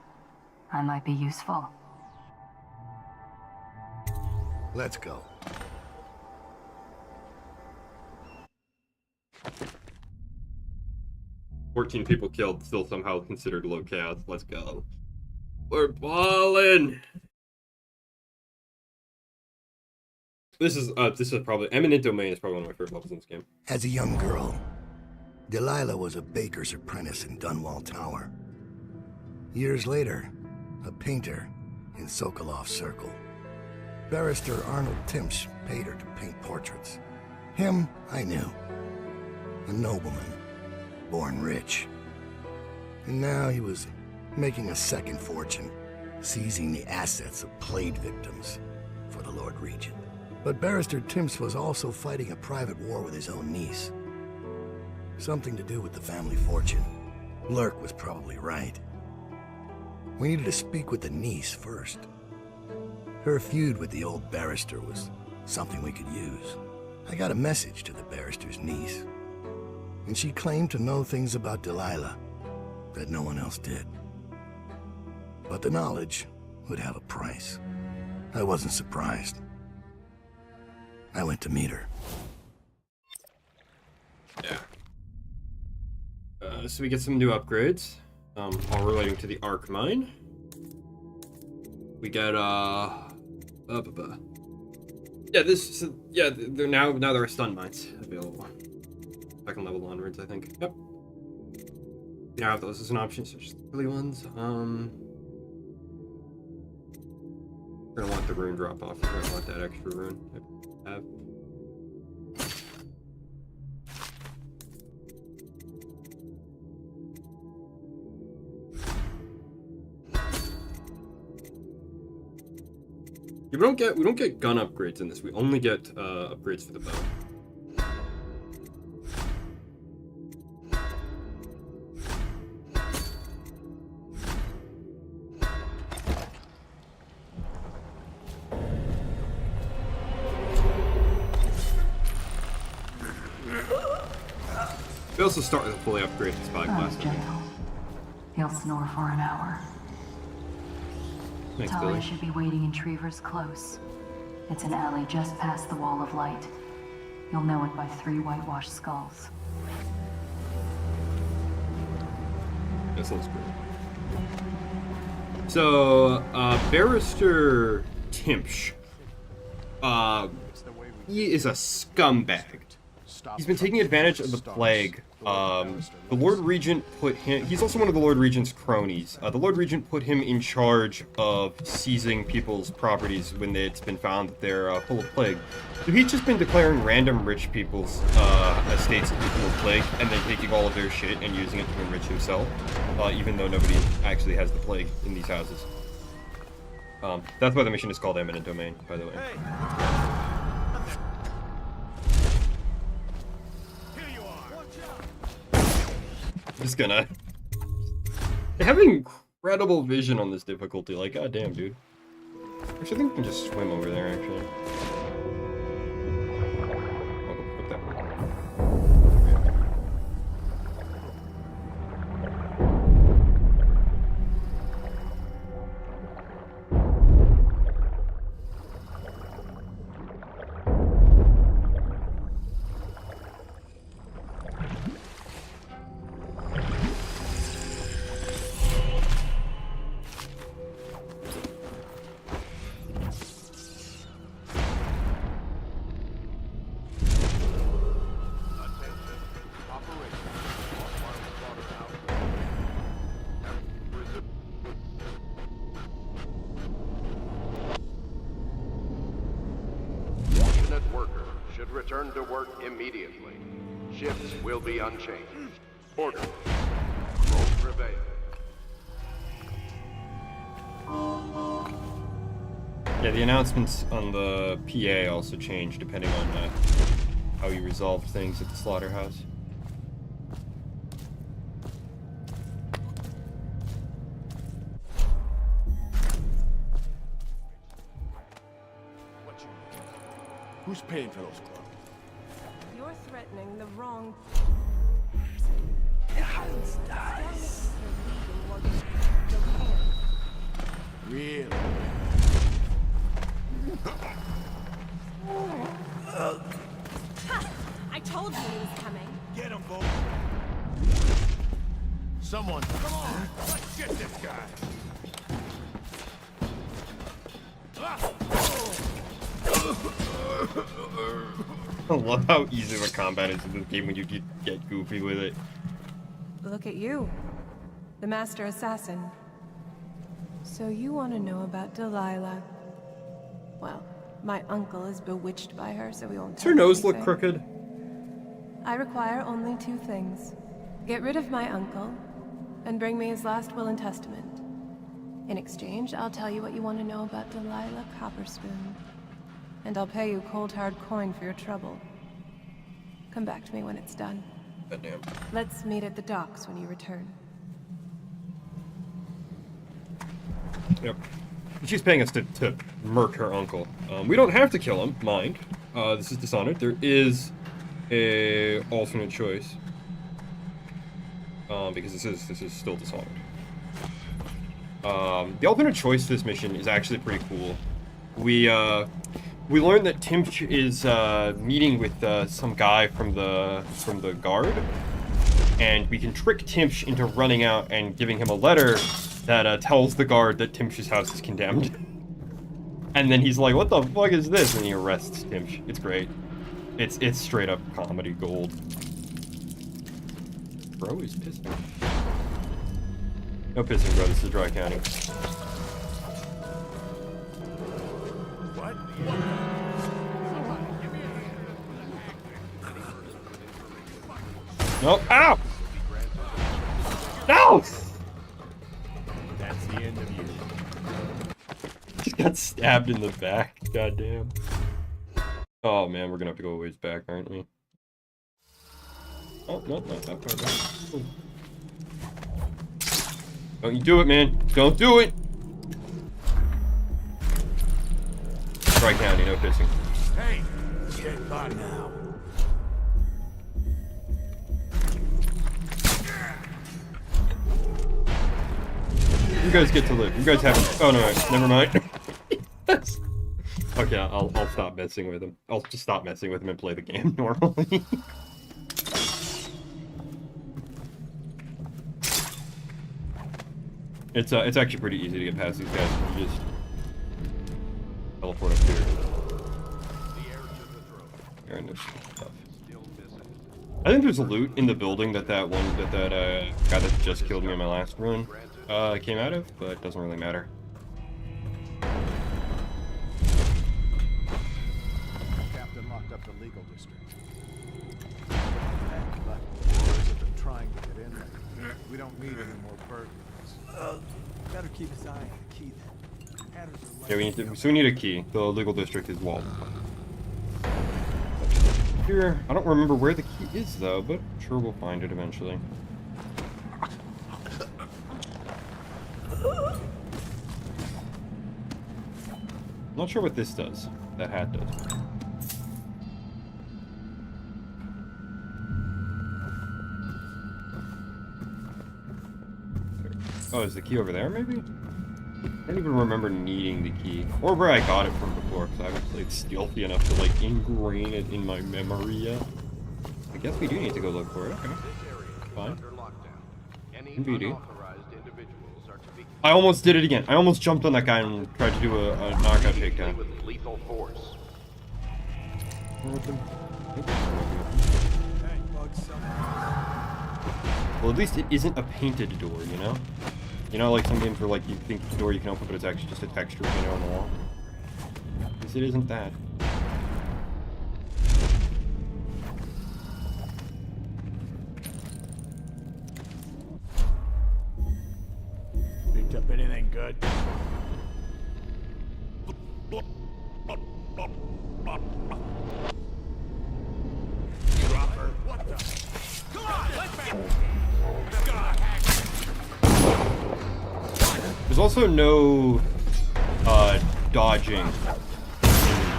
I might be useful. Let's go. "14 people killed, still somehow considered low chaos. Let's go. We're ballin'!" This is probably... Eminent Domain is probably one of my favorite levels in this game. As a young girl, Delilah was a baker's apprentice in Dunwall Tower. Years later, a painter in Sokolov's circle. Barrister Arnold Timsh paid her to paint portraits. Him, I knew. A nobleman, born rich. And now he was making a second fortune, seizing the assets of plague victims for the Lord Regent. But Barrister Timsh was also fighting a private war with his own niece. Something to do with the family fortune. Lurk was probably right. We needed to speak with the niece first. Her feud with the old barrister was something we could use. I got a message to the barrister's niece, and she claimed to know things about Delilah that no one else did. But the knowledge would have a price. I wasn't surprised. I went to meet her. Yeah. So we get some new upgrades, all relating to the Arc Mine. We get, they're now there are stun mines available. Second level onwards, I think. Yep. We now have those as an option, so just the early ones. We're gonna want the rune drop off. We're gonna want that extra rune. Have. We don't get gun upgrades in this. We only get upgrades for the bow. We also start with a fully upgraded spyglass. Gentle. He'll snore for an hour. Thanks, Talia Billy. should be waiting in Trevor's Close. It's an alley just past the Wall of Light. You'll know it by 3 whitewashed skulls. This looks great. So, Barrister Timsh. He is a scumbag. He's been taking advantage of the plague. The Lord Regent put him... He's also one of the Lord Regent's cronies. The Lord Regent put him in charge of seizing people's properties when it's been found that they're full of plague. So he's just been declaring random rich people's estates full of plague, and then taking all of their shit and using it to enrich himself, even though nobody actually has the plague in these houses. That's why the mission is called Eminent Domain, by the way. I'm just gonna... They have incredible vision on this difficulty, like, goddamn, dude. Actually, I think we can just swim over there, actually. I'll go put that one. Return to work immediately. Shifts will be unchanged. Order. Roll prevail. Yeah, the announcements on the PA also change depending on how you resolve things at the slaughterhouse. Who's paying for those clothes? You're threatening the wrong... Really? I told you he was coming. Get him, Bo. Someone, come on! Let's get this guy! I love how easy the combat is in this game when you get goofy with it. Look at you. The Master Assassin. So you want to know about Delilah? Well, my uncle is bewitched by her, so we won't. Does her nose look crooked? I require only 2 things. Get rid of my uncle, and bring me his last will and testament. In exchange, I'll tell you what you want to know about Delilah Copperspoon. And I'll pay you cold hard coin for your trouble. Come back to me when it's done. Goddamn. Let's meet at the docks when you return. Yep. She's paying us to murk her uncle. We don't have to kill him, mind. This is Dishonored. There is a alternate choice. Because this is still Dishonored. The alternate choice for this mission is actually pretty cool. We learned that Timch is meeting with some guy from the guard, and we can trick Timch into running out and giving him a letter that tells the guard that Timch's house is condemned. And then he's like, "What the fuck is this?" And he arrests Timch. It's great. It's straight up comedy gold. Bro is pissing. No pissing, bro. This is Dry County. What? No! Ow! No! That's the end of you. Just got stabbed in the back. Goddamn. Oh man, we're gonna have to go a ways back, aren't we? Oh, no, not that far back. Don't you do it, man. Don't do it! Dry County, no pissing. Hey, get by now. You guys get to live. You guys haven't. Oh no, never mind. Okay, I'll stop messing with him. I'll just stop messing with him and play the game normally. It's actually pretty easy to get past these guys. You just teleport up here. And there's stuff. I think there's a loot in the building that guy that just killed me in my last run came out of, but it doesn't really matter. Captain locked up the legal district. But boys have been trying to get in there. We don't need any more burdens. Better keep his eye on the key then. Yeah, we need a key. The legal district is walled. Here, I don't remember where the key is though, but I'm sure we'll find it eventually. I'm not sure what this does. That hat does. Oh, is the key over there, maybe? I don't even remember needing the key. Or where I got it from before, because I haven't played stealthy enough to, like, ingrain it in my memory yet. I guess we do need to go look for it, okay. Fine. BD. I almost did it again. I almost jumped on that guy and tried to do a knockout takedown. Well, at least it isn't a painted door, you know? You know, like some games where, like, you think it's a door you can open, but it's actually just a texture painted on the wall. At least it isn't that. picked up anything good? Dropper. What the? Come on, let's get. There's also no dodging in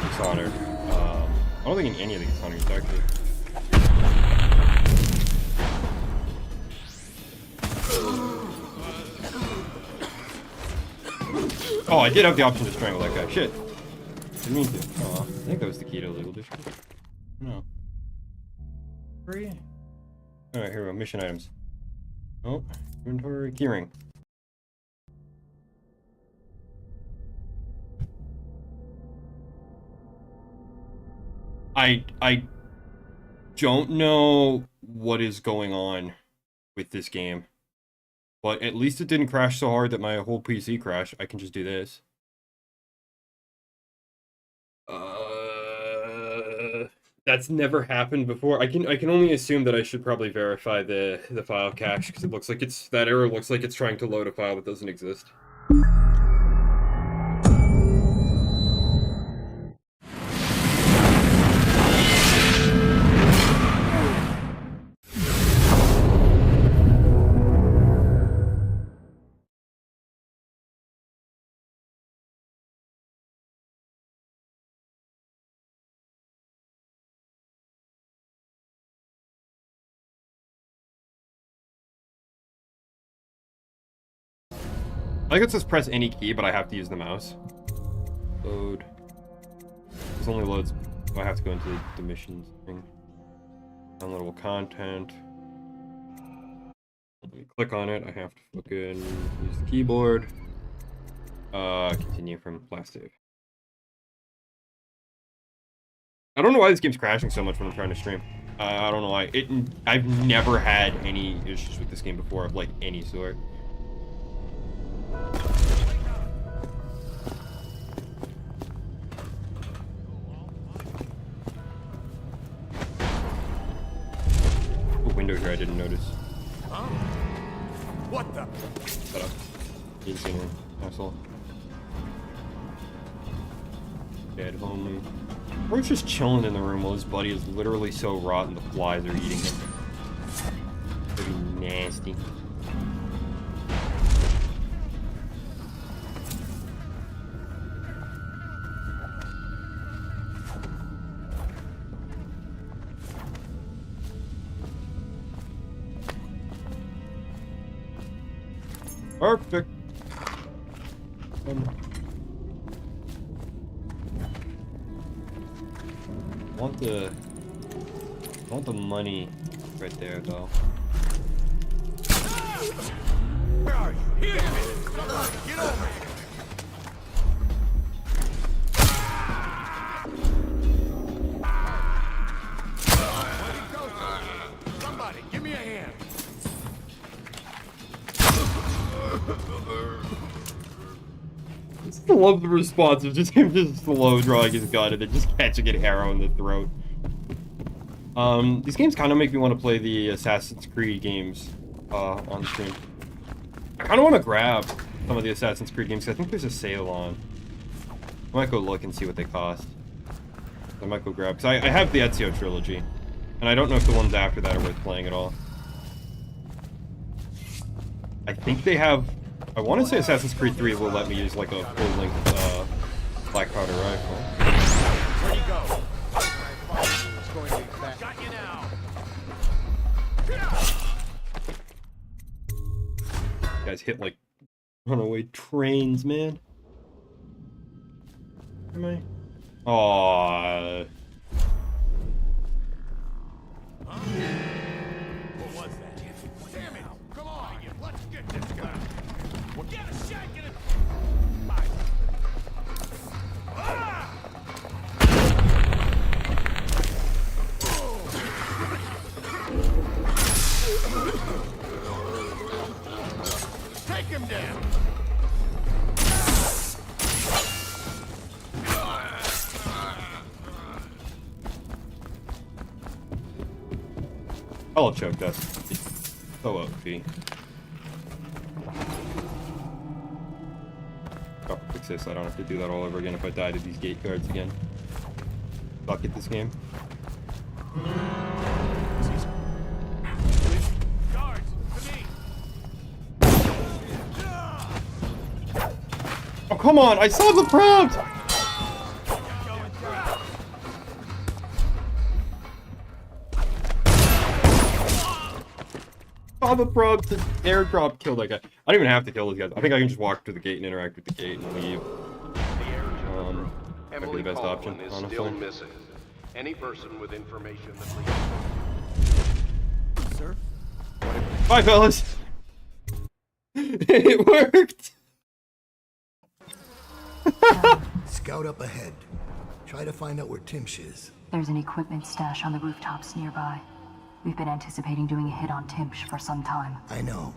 Dishonored. I don't think in any of the Dishonored actually. Oh, I did have the option to strangle that guy. Shit. Didn't mean to. Oh, I think that was the key to illegal discharge. No. Free? Alright, here we go. Mission items. Oh, inventory. Keyring. I don't know what is going on with this game. But at least it didn't crash so hard that my whole PC crashed. I can just do this. That's never happened before. I can only assume that I should probably verify the file cache because it looks like that error looks like it's trying to load a file that doesn't exist. I guess just press any key, but I have to use the mouse. Load. This only loads. I have to go into the missions thing. Downloadable content. Let me click on it. I have to fucking use the keyboard. Continue from last save. I don't know why this game's crashing so much when I'm trying to stream. I don't know why. I've never had any issues with this game before of like any sort. Window here I didn't notice. Huh? What the? Shut up. You didn't see anything, asshole. Dead homie. We're just chilling in the room while his buddy is literally so rotten the flies are eating him. Pretty nasty. Perfect. Want the money right there though. Where are you? Here! Somebody, get over here! Somebody, give me a hand. I love the response of just him just slow drawing his gun and then just catching an arrow in the throat. These games kind of make me want to play the Assassin's Creed games on stream. I kind of want to grab some of the Assassin's Creed games because I think there's a sale on. I might go look and see what they cost. I might go grab, because I have the Ezio trilogy, and I don't know if the ones after that are worth playing at all. I think they have. I want to say Assassin's Creed 3 will let me use like a full-length black powder rifle. Where'd he go? It's going to be back. Got you now. Guys hit like runaway trains, man. Am I? Aww. What was that? Damn it! Come on, let's get this guy. We'll get a shake in it. Take him down. I'll choke us. So OP. access, so I don't have to do that all over again if I die to these gate guards again. Fuck it, this game. Oh, come on! I saw the prompt! Oh, the prompt, the airdrop killed that guy. I don't even have to kill these guys. I think I can just walk to the gate and interact with the gate and leave. That'd be the best option, honestly. Still missing. Any person with information that leads... Sir? Bye, fellas! It worked! Scout up ahead. Try to find out where Timsh is. There's an equipment stash on the rooftops nearby. We've been anticipating doing a hit on Timsh for some time. I know.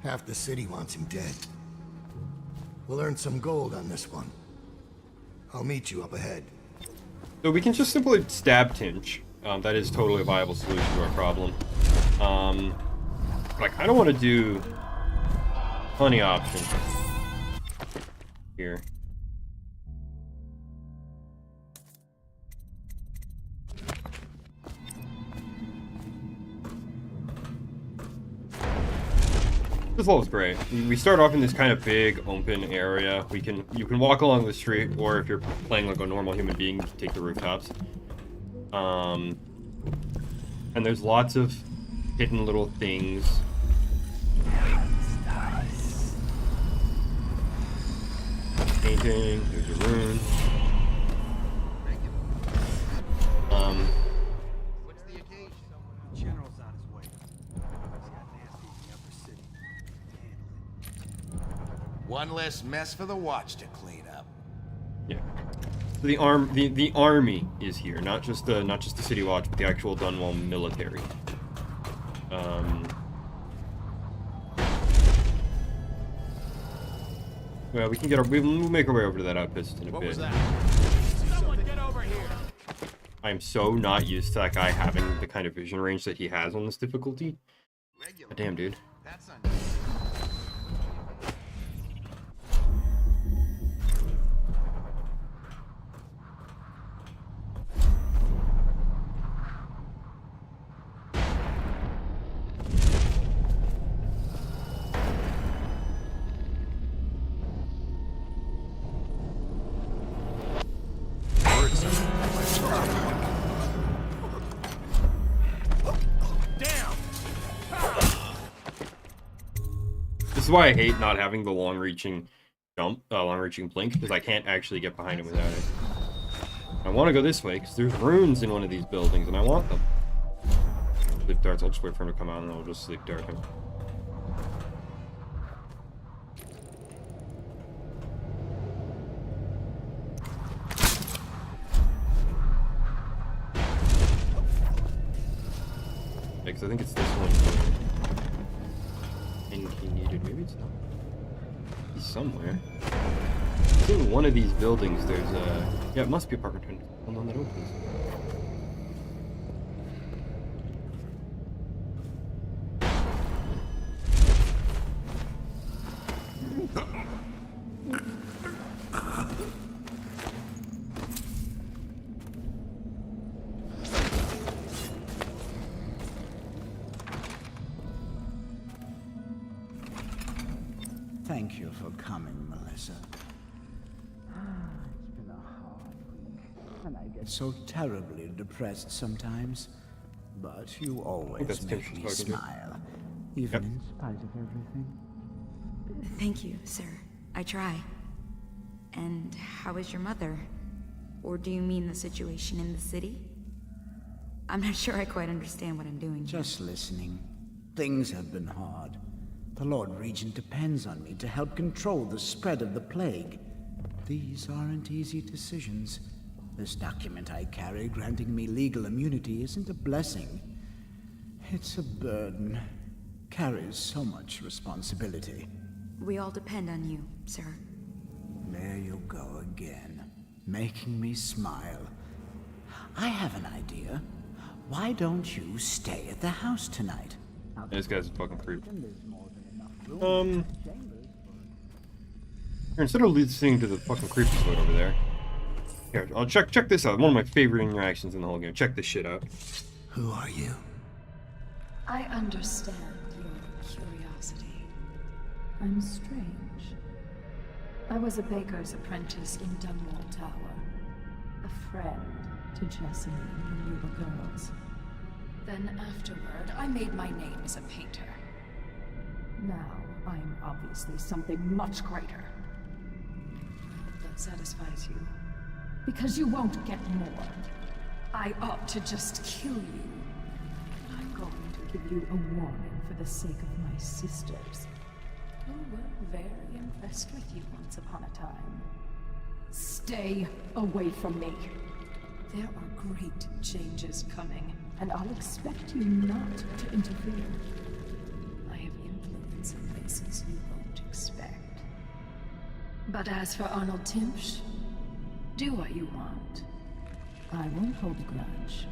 Half the city wants him dead. We'll earn some gold on this one. I'll meet you up ahead. So we can just simply stab Tinch. That is totally a viable solution to our problem. But I kind of want to do funny option here. This level's great. We start off in this kind of big open area. You can walk along the street, or if you're playing like a normal human being, you can take the rooftops. And there's lots of hidden little things. Painting, there's a rune. What's the occasion? General's on his way. He's got nasty in the upper city. Handle it. One less mess for the watch to clean up. Yeah. So the army is here, not just the city watch, but the actual Dunwall military. Well, we'll make our way over to that outpost in a bit. What was that? Someone get over here! I'm so not used to that guy having the kind of vision range that he has on this difficulty. God damn, dude. That's on. This is why I hate not having the long-reaching blink, because I can't actually get behind him without it. I want to go this way, because there's runes in one of these buildings, and I want them. Sleep darts, I'll just wait for him to come out, and I'll just sleep dart him. Because I think it's this one. He needed. Maybe it's not. He's somewhere. It's in one of these buildings. There's a. Yeah, it must be apartment 20. One that opens. Thank you for coming, Melissa. It's been a hard week, and I get so terribly depressed sometimes. But you always make me smile, even in spite of everything. Thank you, sir. I try. And how is your mother? Or do you mean the situation in the city? I'm not sure I quite understand what I'm doing. Just listening. Things have been hard. The Lord Regent depends on me to help control the spread of the plague. These aren't easy decisions. This document I carry granting me legal immunity isn't a blessing. It's a burden. Carries so much responsibility. We all depend on you, sir. There you go again, making me smile. I have an idea. Why don't you stay at the house tonight? This guy's a fucking creep. Here, instead of listening to the fucking creepy foot over there. Here, I'll check this out. One of my favorite interactions in the whole game. Check this shit out. Who are you? I understand your curiosity. I'm strange. I was a baker's apprentice in Dunwall Tower. A friend to Jessamine when we were girls. Then afterward, I made my name as a painter. Now, I'm obviously something much greater. That satisfies you. Because you won't get more. I ought to just kill you. I'm going to give you a warning for the sake of my sisters, who were very impressed with you once upon a time. Stay away from me. There are great changes coming, and I'll expect you not to interfere. I have influence in places you won't expect. But as for Arnold Timpsch, do what you want. I won't hold a grudge.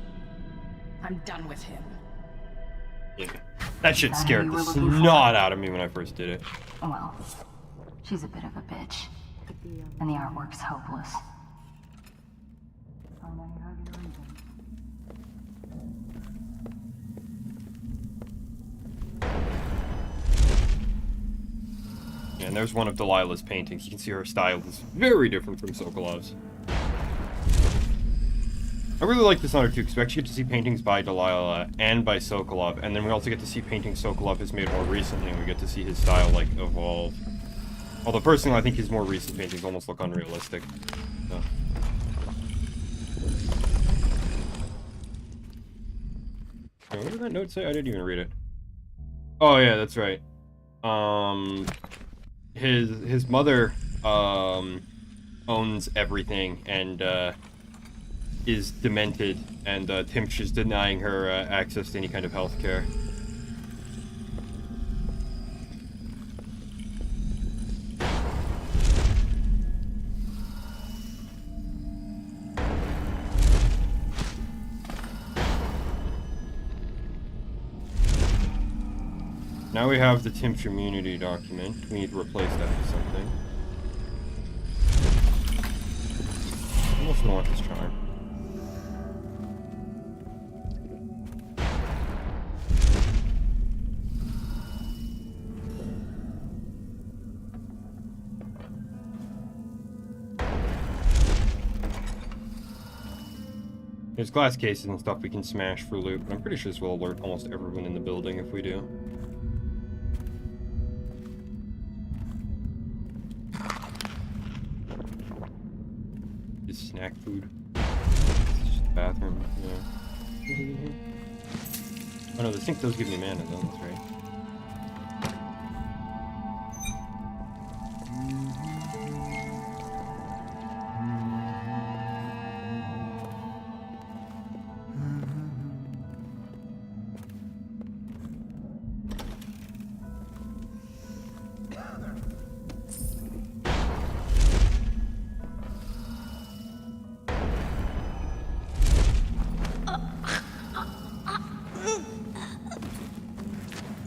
I'm done with him. Yeah. That shit scared the snot out of me when I first did it. Well, she's a bit of a bitch. And the artwork's hopeless. I know you have your reasons. Yeah, and there's one of Delilah's paintings. You can see her style is very different from Sokolov's. I really like Dishonored 2 because we actually get to see paintings by Delilah and by Sokolov, and then we also get to see paintings Sokolov has made more recently, and we get to see his style, like, evolve. Although, personally, I think his more recent paintings almost look unrealistic. So. What did that note say? I didn't even read it. Oh, yeah, that's right. His mother, owns everything, and, is demented, and Timpsch is denying her access to any kind of health care. Now we have the Timpsch immunity document. We need to replace that with something. I also don't want this charm. There's glass cases and stuff we can smash for loot, but I'm pretty sure this will alert almost everyone in the building if we do. Just snack food. It's just the bathroom, yeah. Oh no, the sink does give me mana though, that's right.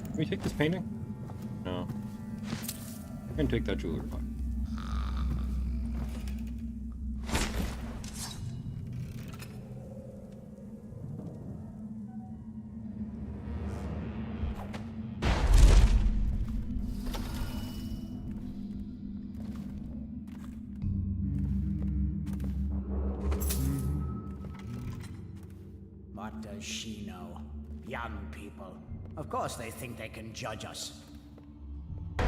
Can we take this painting? No. I can take that jewelry box. What does she know? Young people. Of course they think they can judge us. I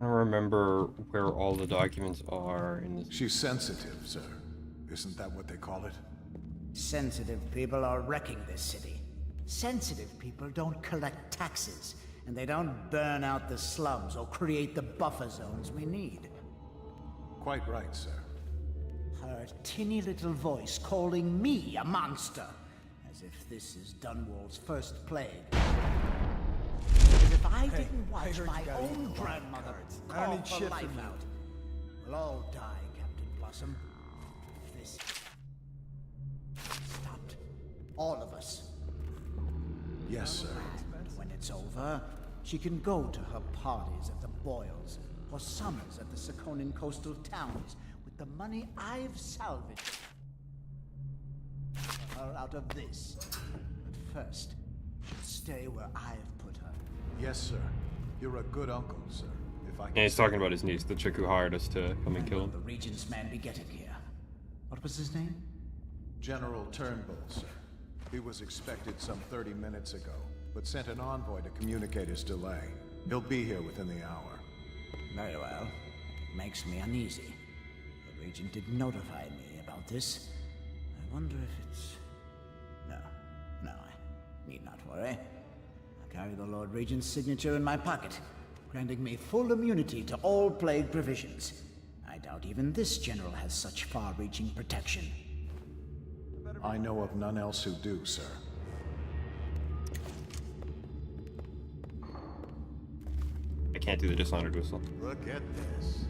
don't remember where all the documents are in this. She's sensitive, sir. Isn't that what they call it? Sensitive people are wrecking this city. Sensitive people don't collect taxes, and they don't burn out the slums or create the buffer zones we need. Quite right, sir. Her tinny little voice calling me a monster, as if this is Dunwall's first plague. As if I didn't watch my own grandmother call her life out. We'll all die, Captain Blossom. If this stopped. All of us. Yes, sir. When it it's over, she can go to her parties at the Boyles or summers at the Sakonan coastal towns with the money I've salvaged her out of this. But first, she'll stay where I've put her. Yes, sir. You're a good uncle, sir. If I can. Yeah, he's talking about his niece, the chick who hired us to come and kill him. The Regent's man be getting here. What was his name? General Turnbull, sir. He was expected some 30 minutes ago, but sent an envoy to communicate his delay. He'll be here within the hour. Very well. It makes me uneasy. The Regent did notify me about this. I wonder if it's... No, I need not worry. I carry the Lord Regent's signature in my pocket, granting me full immunity to all plague provisions. I doubt even this general has such far-reaching protection. I know of none else who do, sir. I can't do the Dishonored whistle. Look at this.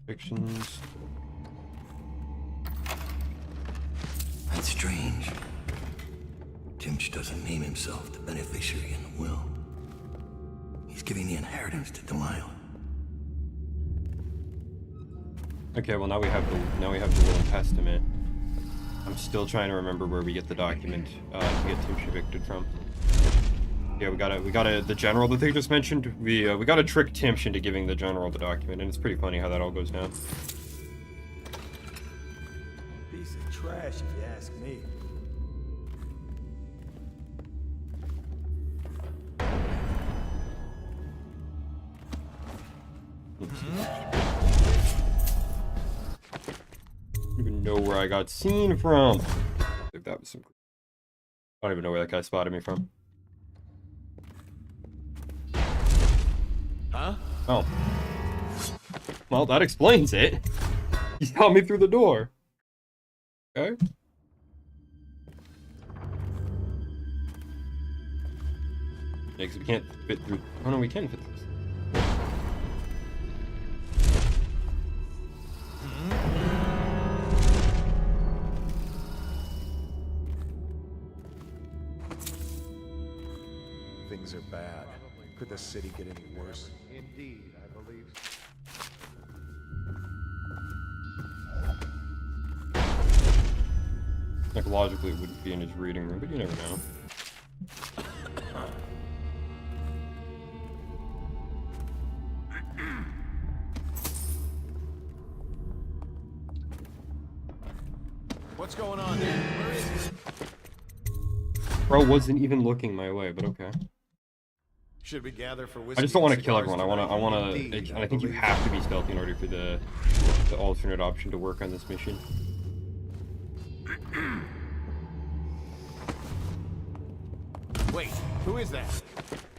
Fictions. That's strange. Timch doesn't name himself the beneficiary in the will. He's giving the inheritance to Delilah. Okay, well now we have the will and testament. I'm still trying to remember where we get the document to get Timsh evicted from. Yeah, we gotta the general that they just mentioned. We gotta trick Timsh into giving the general the document, and it's pretty funny how that all goes down. Piece of trash, if you ask me. I don't even know where I got seen from. If that was some. I don't even know where that guy spotted me from. Huh? Oh. Well, that explains it. He saw me through the door. Okay. Yeah, because we can't fit through. Oh no, we can fit through. Things are bad. Could the city get any worse? Indeed, I believe. Like, logically, it wouldn't be in his reading room, but you never know. What's going on there? Where is he? Bro wasn't even looking my way, but okay. Should we gather for whiskey? I just don't want to kill and everyone. I want to, Indeed, and I think you have to be stealthy in order for the alternate option to work on this mission. Wait, who is that?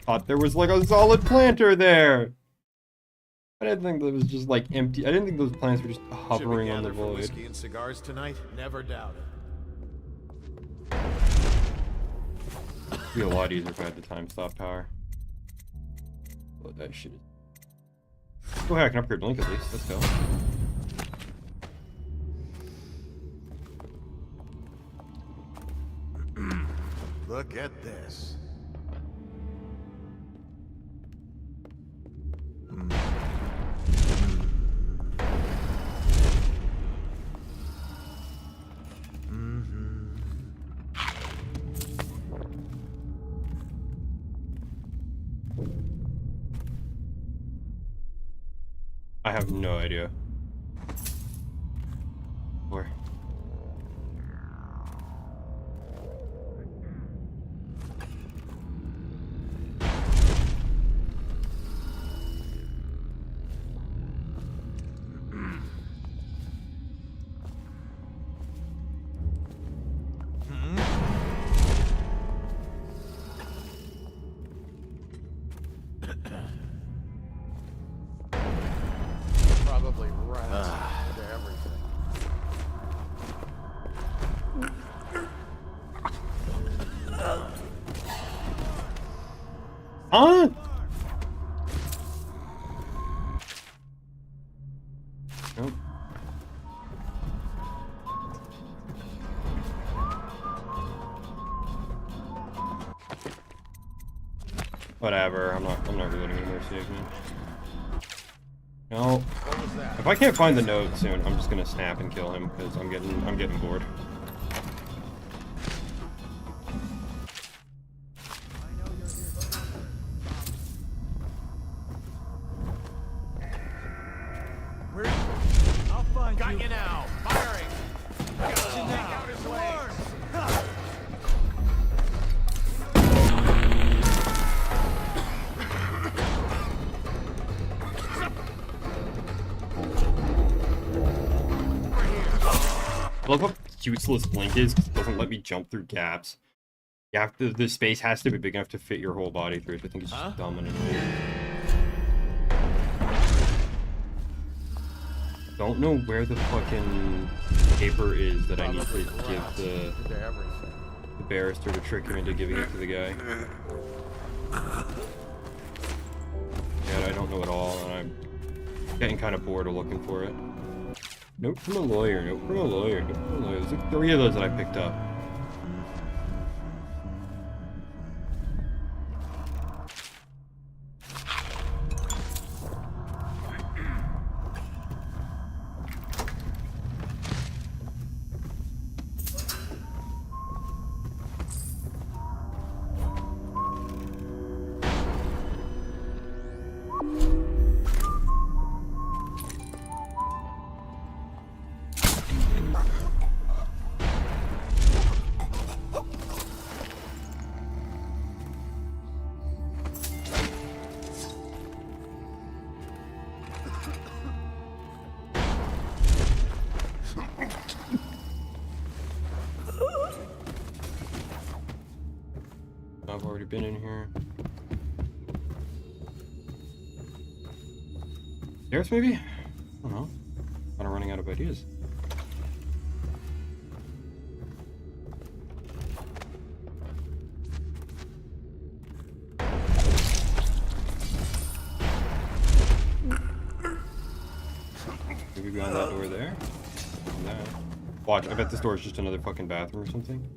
Thought there was like a solid planter there. I didn't think that was just like empty. I didn't think those plants were just hovering on the Should we gather for void. whiskey and cigars tonight? Never doubt it. It'd be a lot easier if I had the time stop power. But that shit is... Oh hey, I can upgrade Blink at least. Let's go. Look at this. I have no idea. Where? Probably rats into everything. Huh? Nope. Whatever. I'm not reloading anymore. Save me. No. If I can't find the note soon, I'm just gonna snap and kill him because I'm getting bored. I'll find Got you now. Firing. Got you now. Out his legs. I love how useless Blink is because it doesn't let me jump through gaps. You have to, the space has to be big enough to fit your whole body through it. I think it's just dumb and annoying. Don't know where the fucking paper is that I need to give the barrister to trick him into giving it to the guy. Yeah, I don't know at all, and I'm getting kind of bored of looking for it. Note from a lawyer, note from a lawyer, note from a lawyer. There's like 3 of those that I picked up. I've already been in here. Stairs, maybe? I don't know. Kind of running out of ideas. Maybe beyond that door there? That. Watch, I bet this door is just another fucking bathroom or something.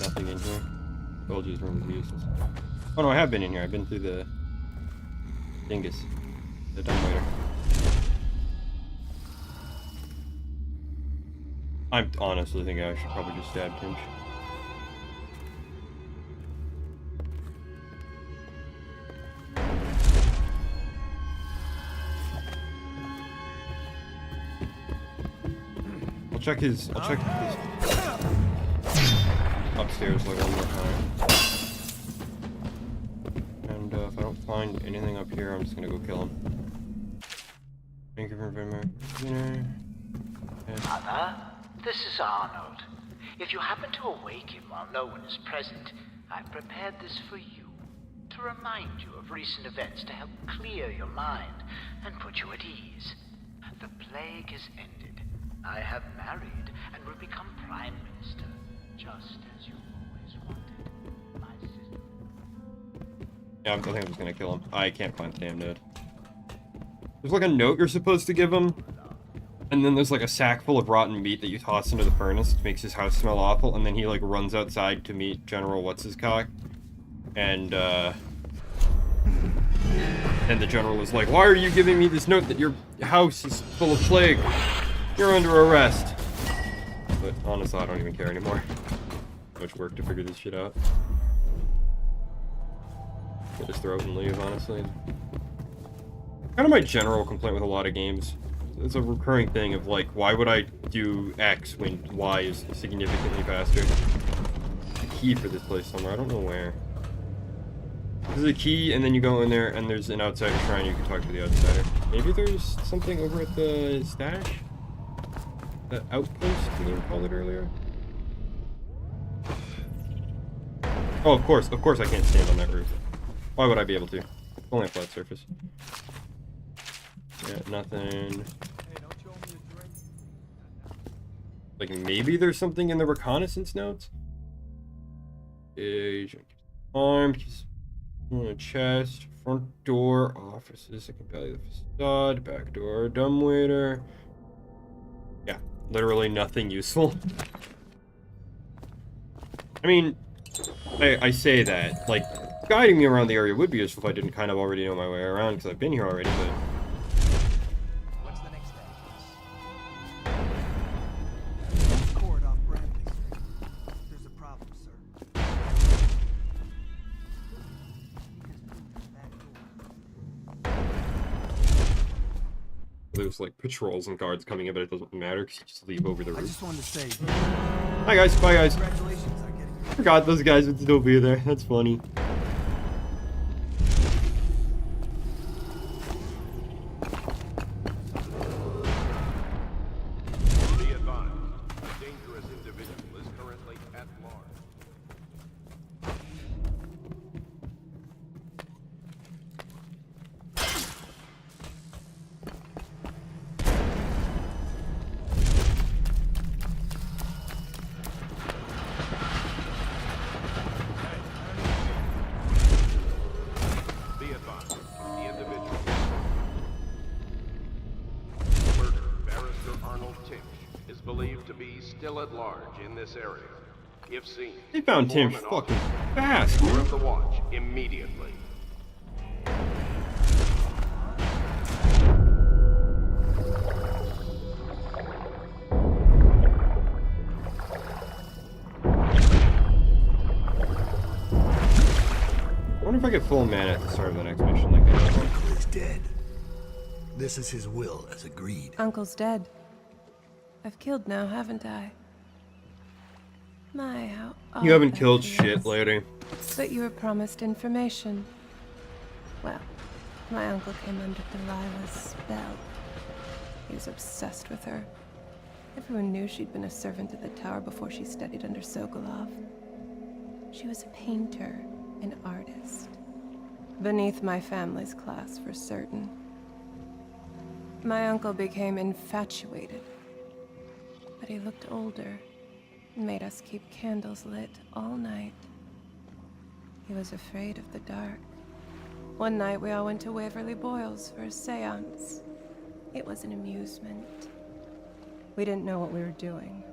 Nothing in here. Told you this room is useless. Oh no, I have been in here. I've been through the dingus. The dumbwaiter. I honestly think I should probably just stab Tinch. I'll check his upstairs like one more time. And if I don't find anything up here, I'm just gonna go kill him. Thank you for dinner. Mother, this is Arnold. If you happen to awake him while no one is present, I've prepared this for you. To remind you of recent events to help clear your mind and put you at ease. The plague has ended. I have married and will become Prime Minister, just as you always wanted, my sister. Yeah, I think I'm just gonna kill him. I can't find the damn note. There's like a note you're supposed to give him, and then there's like a sack full of rotten meat that you toss into the furnace. It makes his house smell awful, and then he like runs outside to meet General What's-His-Cock. And the general is like, "Why are you giving me this note that your house is full of plague? You're under arrest." But honestly, I don't even care anymore. Too much work to figure this shit out. I'll just throw it and leave, honestly. Kind of my general complaint with a lot of games. It's a recurring thing of like, why would I do X when Y is significantly faster? There's a key for this place somewhere. I don't know where. There's a key, and then you go in there, and there's an outsider shrine. You can talk to the outsider. Maybe there's something over at the stash? The outpost, you called it earlier? Oh, of course I can't stand on that roof. Why would I be able to? It's only a flat surface. Yeah, nothing. Like, maybe there's something in the reconnaissance notes? Stage. Armed. On a chest. Front door. Offices. I can value the facade. Back door. Dumbwaiter. Yeah. Literally nothing useful. I mean, I say that. Like, guiding me around the area would be useful if I didn't kind of already know my way around, because I've been here already, but... What's the next step? Let's cord off Bramley Street. There's a problem, sir. There's, like, patrols and guards coming in, but it doesn't matter, because you just leave over the roof. I just wanted to say... Hi, guys. Bye, guys. Congratulations on getting... Forgot those guys would still be there. That's funny. Be advised, a dangerous individual is currently at large. Be advised, the individual. Murder Barrister Arnold Tinch is believed to be still at large in this area. If seen, They found Tim inform an fucking officer. fast, Order man. of the watch immediately. I wonder if I get full mana at the start of the next mission. Like that. Uncle is dead. This is his will, as agreed. Uncle's dead. I've killed now, haven't I? My, how You haven't odd killed that shit, feels. lady. But you were promised information. Well, my uncle came under Delilah's spell. He was obsessed with her. Everyone knew she'd been a servant at the tower before she studied under Sokolov. She was a painter, an artist. Beneath my family's class, for certain. My uncle became infatuated. But he looked older and made us keep candles lit all night. He was afraid of the dark. One night we all went to Waverly Boyle's for a seance. It was an amusement. We didn't know what we were doing.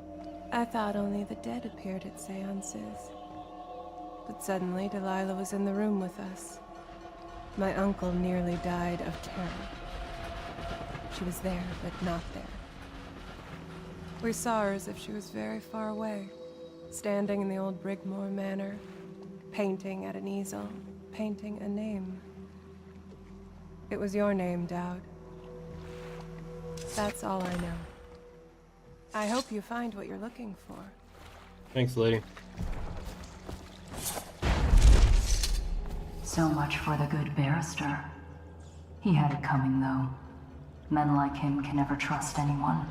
I thought only the dead appeared at seances. But suddenly Delilah was in the room with us. My uncle nearly died of terror. She was there, but not there. We saw her as if she was very far away, standing in the old Brigmore Manor, painting at an easel, painting a name. It was your name, Dowd. That's all I know. I hope you find what you're looking for. Thanks, lady. So much for the good barrister. He had it coming, though. Men like him can never trust anyone.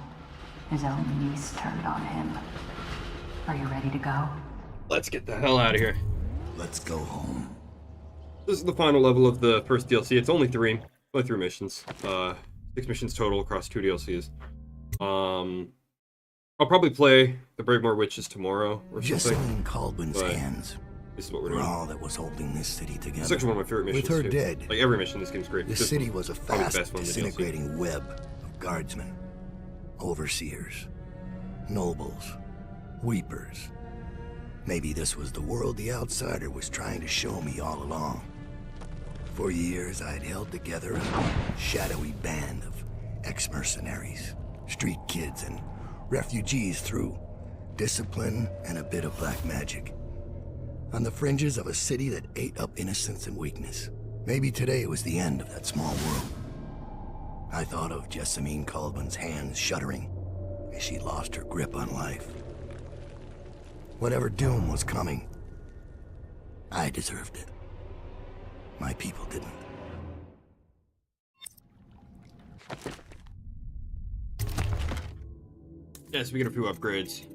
His own niece turned on him. Are you ready to go? Let's get the hell out of here. Let's go home. This is the final level of the first DLC. It's only three missions. 6 missions total across 2 DLCs. I'll probably play the Bravemore Witches tomorrow or something. Jessamine Caldwell's hands This is what we're were doing. all that was holding this city together. It's actually one of my favorite missions. With her too. dead, Like every mission, this game's great. the This city one, was a probably the fast, best one in the DLC. disintegrating web of guardsmen, overseers, nobles, weepers. Maybe this was the world the outsider was trying to show me all along. For years, I'd held together a shadowy band of ex-mercenaries, street kids, and refugees through discipline and a bit of black magic. On the fringes of a city that ate up innocence and weakness. Maybe today was the end of that small world. I thought of Jessamine Caldwell's hands shuddering as she lost her grip on life. Whatever doom was coming, I deserved it. My people didn't. Yes, we get a few upgrades.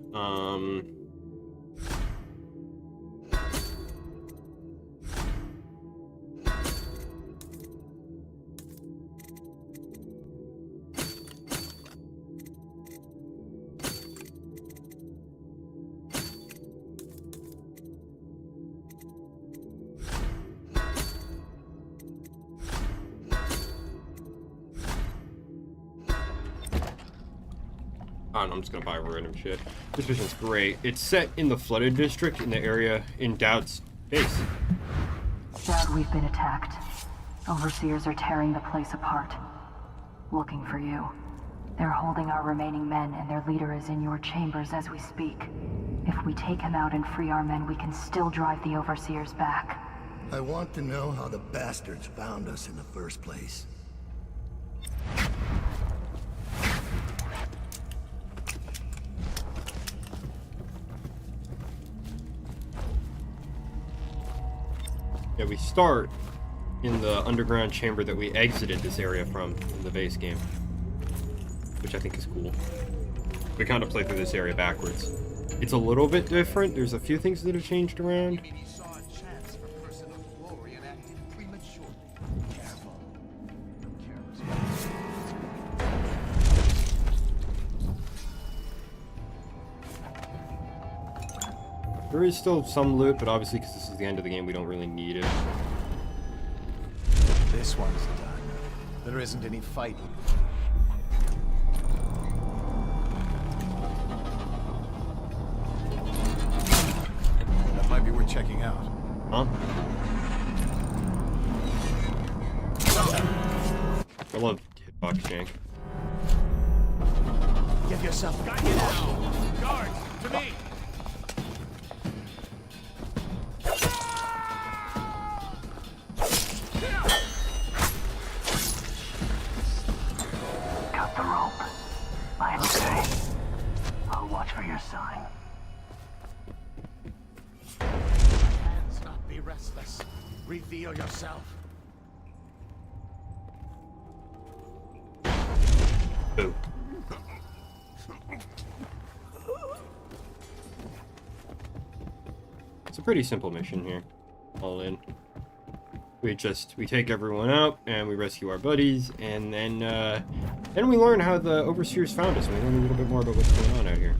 I don't know, I'm just gonna buy random shit. This mission's great. It's set in the flooded district in the area in Dowd's base. Dowd, we've been attacked. Overseers are tearing the place apart. Looking for you. They're holding our remaining men, and their leader is in your chambers as we speak. If we take him out and free our men, we can still drive the Overseers back. I want to know how the bastards found us in the first place. Yeah, we start in the underground chamber that we exited this area from in the base game, which I think is cool. We kind of play through this area backwards. It's a little bit different. There's a few things that have changed around. There is still some loot, but obviously because this is the end of the game, we don't really need it. This one's done. There isn't any fighting. That might be worth checking out. Huh? I love hitbox jank. Give yourself. Got you now. Guards, to me. Cut the rope. I'm okay. I'll watch for your sign. Let's not be restless. Reveal yourself. Boo. It's a pretty simple mission here. All in. We take everyone out and we rescue our buddies, and then we learn how the Overseers found us, and we learn a little bit more about what's going on out here.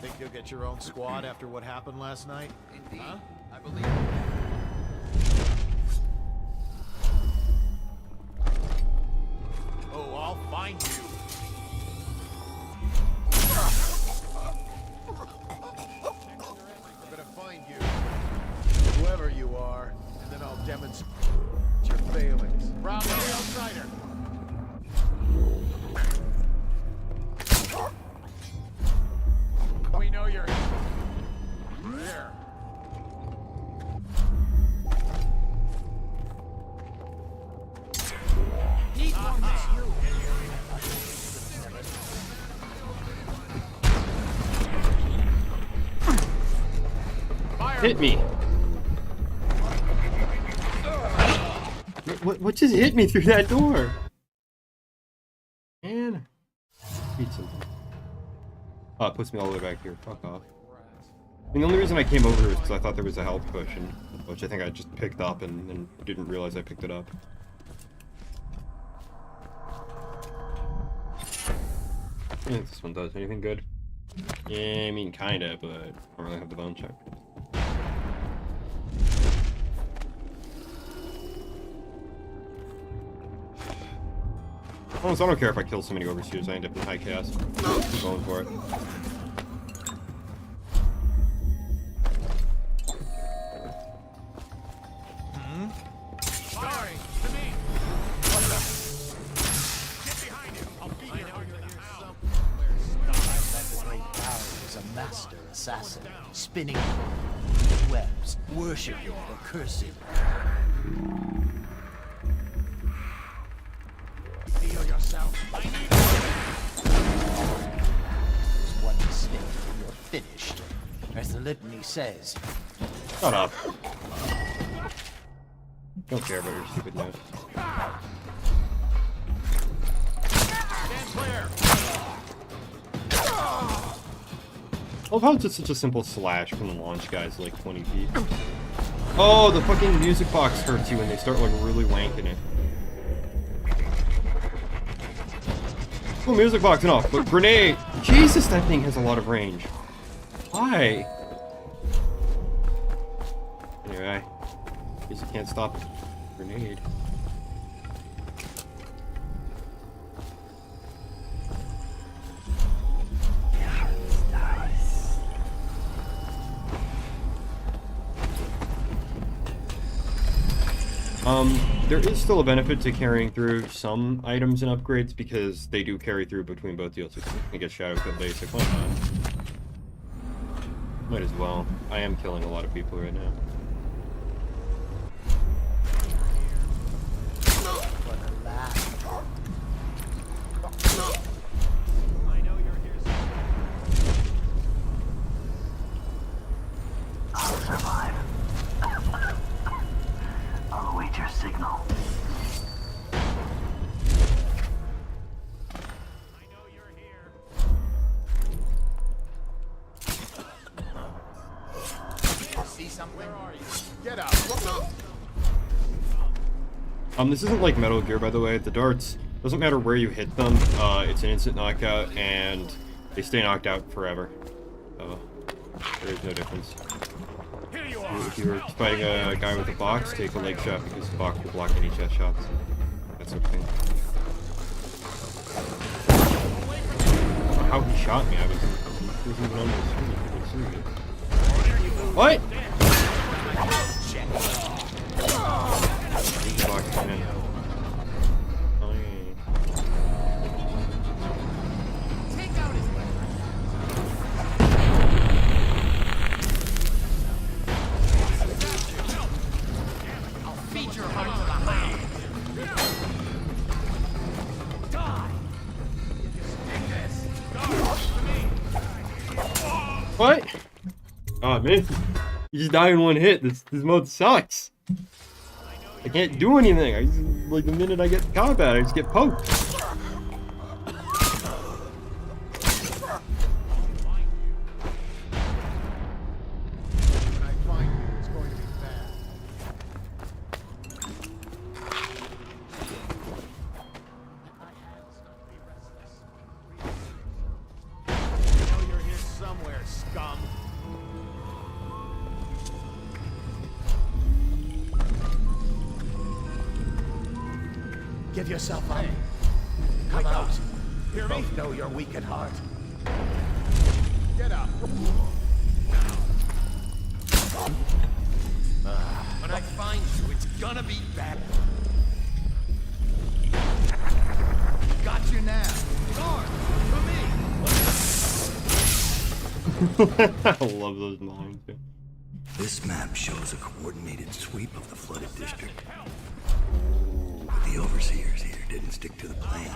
Think you'll get your own squad after what happened last night? Indeed. Huh? I believe. Oh, I'll find you. I'm gonna find you, whoever you are, and then I'll demonstrate your failings. Bravo, the outsider. We know you're here. Need more men. Hit me! What just hit me through that door? Man. Beat something. Oh, it puts me all the way back here. Fuck off. And the only reason I came over is because I thought there was a health potion, which I think I just picked up and didn't realize I picked it up. I don't think this one does anything good. Yeah, I mean, kinda, but I don't really have the bone check. Honestly, I don't care if I kill so many Overseers, I end up in high chaos. I'm going for it. Sorry, to me. Get behind him. I'll beat your heart to the house. The great Pharaoh was a master assassin, spinning webs, worshipping or cursing. Reveal yourself. There's one mistake and you're finished. As the litany says. Shut up. Don't care about your stupid notes. Stand clear. I love how it's just such a simple slash from the launch guy's like 20 feet. Oh, the fucking music box hurts you when they start like really wanking it. Oh, music box enough, but grenade! Jesus, that thing has a lot of range. Why? Anyway, guess you can't stop a grenade. There is still a benefit to carrying through some items and upgrades because they do carry through between both DLCs. I guess Shadow Cut Basic, why not? Might as well. I am killing a lot of people right now. I'll survive. I'll await your signal. See something? Where are you? Get out! This isn't like Metal Gear, by the way. The darts, doesn't matter where you hit them, it's an instant knockout, and they stay knocked out forever. So, there is no difference. If you're fighting a guy with a box, take a leg shot because the box will block any chest shots. That's okay. How he shot me, I wasn't even on the screen. What? Box, man. What? Oh man, you just die in one hit. This mode sucks. I can't do anything. I just, like the minute I get combat, I just get poked. Give yourself up. Come out. We both know you're weak at heart. Get up. When I find you, it's gonna be bad. Got you now. Guard, for me. I love those lines. Yeah. This map shows a coordinated sweep of the flooded district. But the overseers here didn't stick to the plan.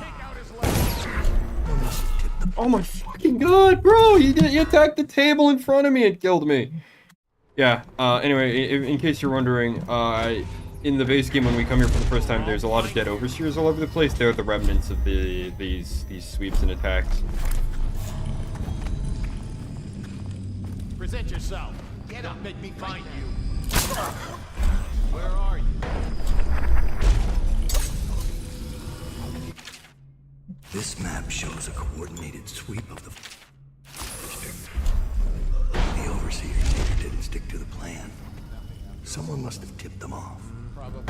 Oh my fucking god, bro! You attacked the table in front of me and killed me. Yeah, anyway, in case you're wondering, in the base game when we come here for the first time, there's a lot of dead overseers all over the place. They're the remnants of these sweeps and attacks. Present yourself. Get up, make me find you. Where are you? This map shows a coordinated sweep of the district. The overseers here didn't stick to the plan. Someone must have tipped them off. Probably.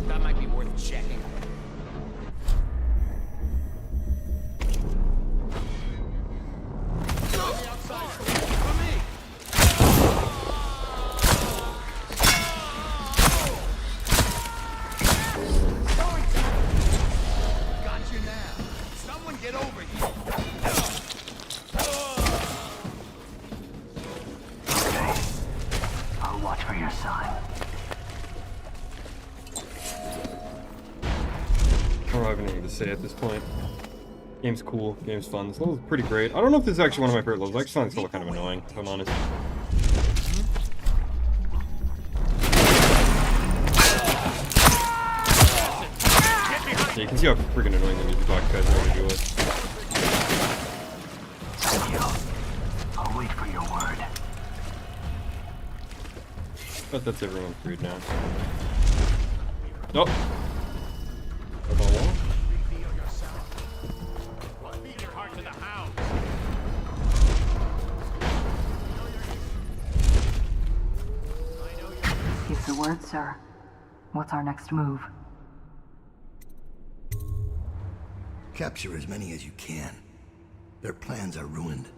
That might be worth checking. Say at this point. Game's cool, game's fun. This level's pretty great. I don't know if this is actually one of my favorite levels. I actually find this level kind of annoying, if I'm honest. Yeah, you can see how freaking annoying the music box guys are to deal with. I'll wait for your word. But that's everyone freed now. Nope. Give the word, sir. What's our next move? Capture as many as you can. Their plans are ruined.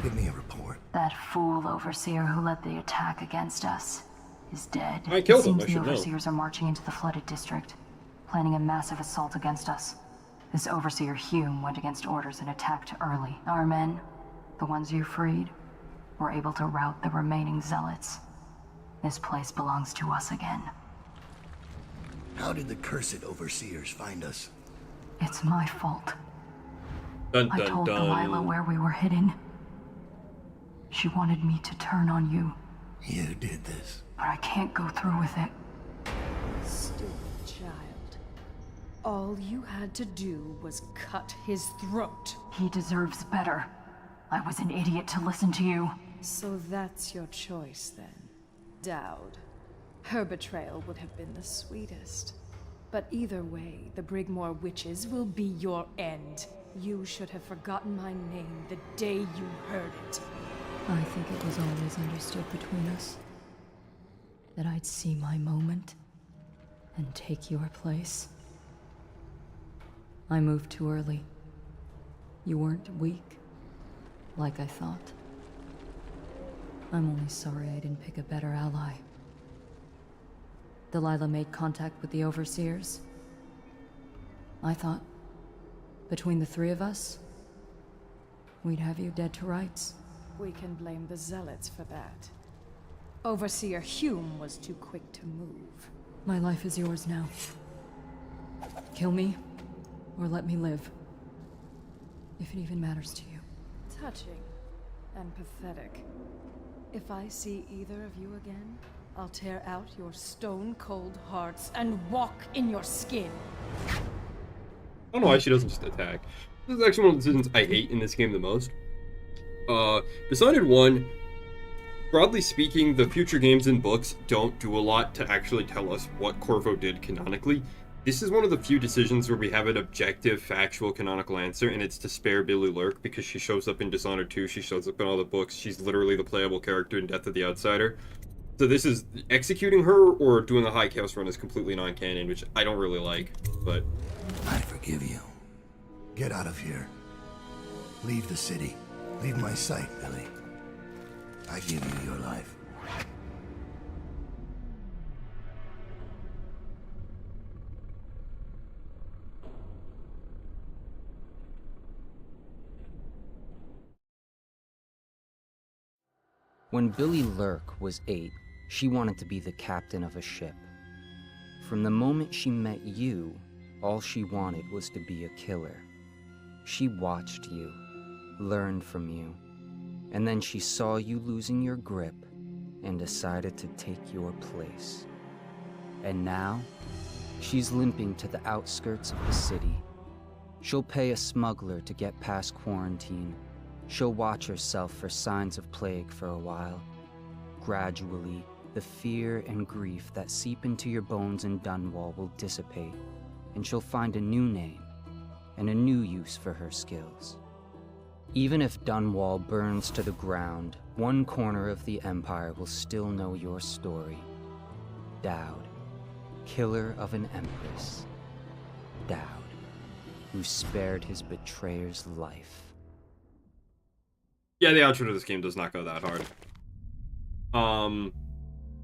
Give me a report. That fool overseer who led the attack against us is dead. I killed him, It I seems should the know. overseers are marching into the flooded district, planning a massive assault against us. This overseer Hume went against orders and attacked early. Our men, the ones you freed, were able to rout the remaining zealots. This place belongs to us again. How did the cursed overseers find us? It's my fault. Dun, I dun, told dun. Delilah where we were hidden. She wanted me to turn on you, You did this. but I can't go through with it. Stupid child. All you had to do was cut his throat. He deserves better. I was an idiot to listen to you. So that's your choice then, Dowd. Her betrayal would have been the sweetest. But either way, the Brigmore witches will be your end. You should have forgotten my name the day you heard it. I think it was always understood between us that I'd see my moment and take your place. I moved too early. You weren't weak, like I thought. I'm only sorry I didn't pick a better ally. Delilah made contact with the Overseers. I thought, between the three of us, we'd have you dead to rights. We can blame the Zealots for that. Overseer Hume was too quick to move. My life is yours now. Kill me, or let me live. If it even matters to you. Touching and pathetic. If I see either of you again, I'll tear out your stone-cold hearts and walk in your skin. I don't know why she doesn't just attack. This is actually one of the decisions I hate in this game the most. Dishonored 1, broadly speaking, the future games and books don't do a lot to actually tell us what Corvo did canonically. This is one of the few decisions where we have an objective, factual, canonical answer, and it's to spare Billy Lurk because she shows up in Dishonored 2, she shows up in all the books, she's literally the playable character in Death of the Outsider. So this is executing her or doing a high chaos run is completely non-canon, which I don't really like, but... I forgive you. Get out of here. Leave the city. Leave my sight, Billy. I give you your life. When Billy Lurk was 8, she wanted to be the captain of a ship. From the moment she met you, all she wanted was to be a killer. She watched you, learned from you, and then she saw you losing your grip and decided to take your place. And now, she's limping to the outskirts of the city. She'll pay a smuggler to get past quarantine. She'll watch herself for signs of plague for a while. Gradually, the fear and grief that seep into your bones in Dunwall will dissipate, and she'll find a new name and a new use for her skills. Even if Dunwall burns to the ground, one corner of the Empire will still know your story. Dowd, killer of an empress. Dowd, who spared his betrayer's life. Yeah, the outro to this game does not go that hard.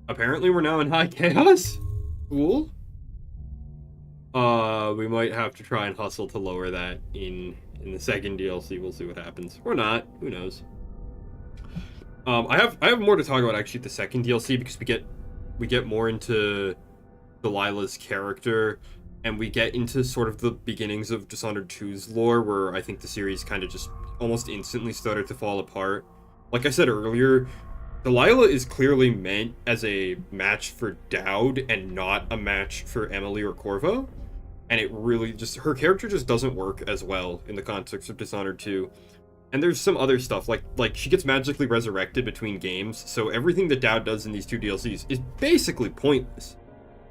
Apparently we're now in high chaos? Cool. We might have to try and hustle to lower that in the second DLC. We'll see what happens. Or not, who knows. I have more to talk about actually the second DLC because we get more into Delilah's character and we get into sort of the beginnings of Dishonored 2's lore where I think the series kind of just almost instantly started to fall apart. Like I said earlier, Delilah is clearly meant as a match for Dowd and not a match for Emily or Corvo. And it really just, her character just doesn't work as well in the context of Dishonored 2. And there's some other stuff, like she gets magically resurrected between games, so everything that Dowd does in these 2 DLCs is basically pointless.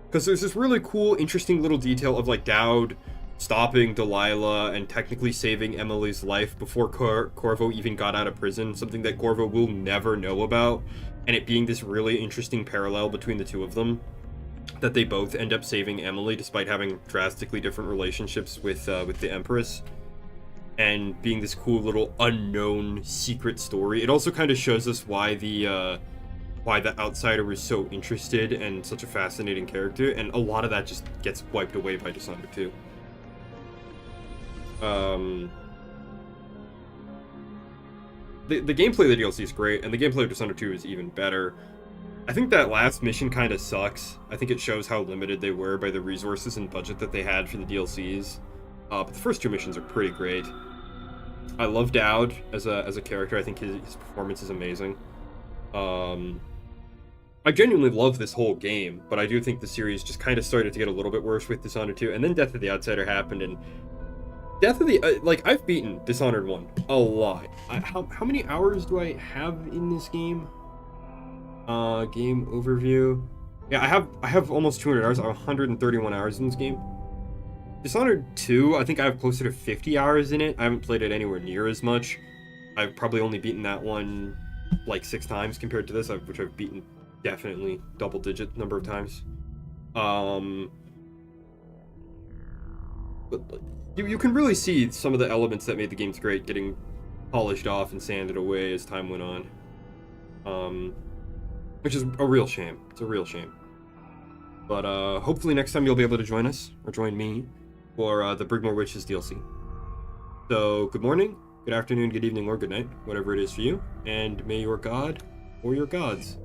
Because there's this really cool, interesting little detail of like Dowd stopping Delilah and technically saving Emily's life before Corvo even got out of prison, something that Corvo will never know about, and it being this really interesting parallel between the 2 of them, that they both end up saving Emily despite having drastically different relationships with the Empress, and being this cool little unknown secret story. It also kind of shows us why the Outsider is so interested and such a fascinating character, and a lot of that just gets wiped away by Dishonored 2. The gameplay of the DLC is great, and the gameplay of Dishonored 2 is even better. I think that last mission kind of sucks. I think it shows how limited they were by the resources and budget that they had for the DLCs. But the first 2 missions are pretty great. I love Dowd as a character. I think his performance is amazing. I genuinely love this whole game, but I do think the series just kind of started to get a little bit worse with Dishonored 2, and then Death of the Outsider happened, and Death of the... I've beaten Dishonored 1 a lot. How many hours do I have in this game? Game overview. Yeah, I have almost 200 hours. I have 131 hours in this game. Dishonored 2, I think I have closer to 50 hours in it. I haven't played it anywhere near as much. I've probably only beaten that one like 6 times compared to this, which I've beaten definitely double-digit number of times. But you can really see some of the elements that made the games great getting polished off and sanded away as time went on. Which is a real shame. It's a real shame. But hopefully next time you'll be able to join us, or join me, for the Brigmore Witches DLC. So, good morning, good afternoon, good evening, or good night, whatever it is for you, and may your god, or your gods,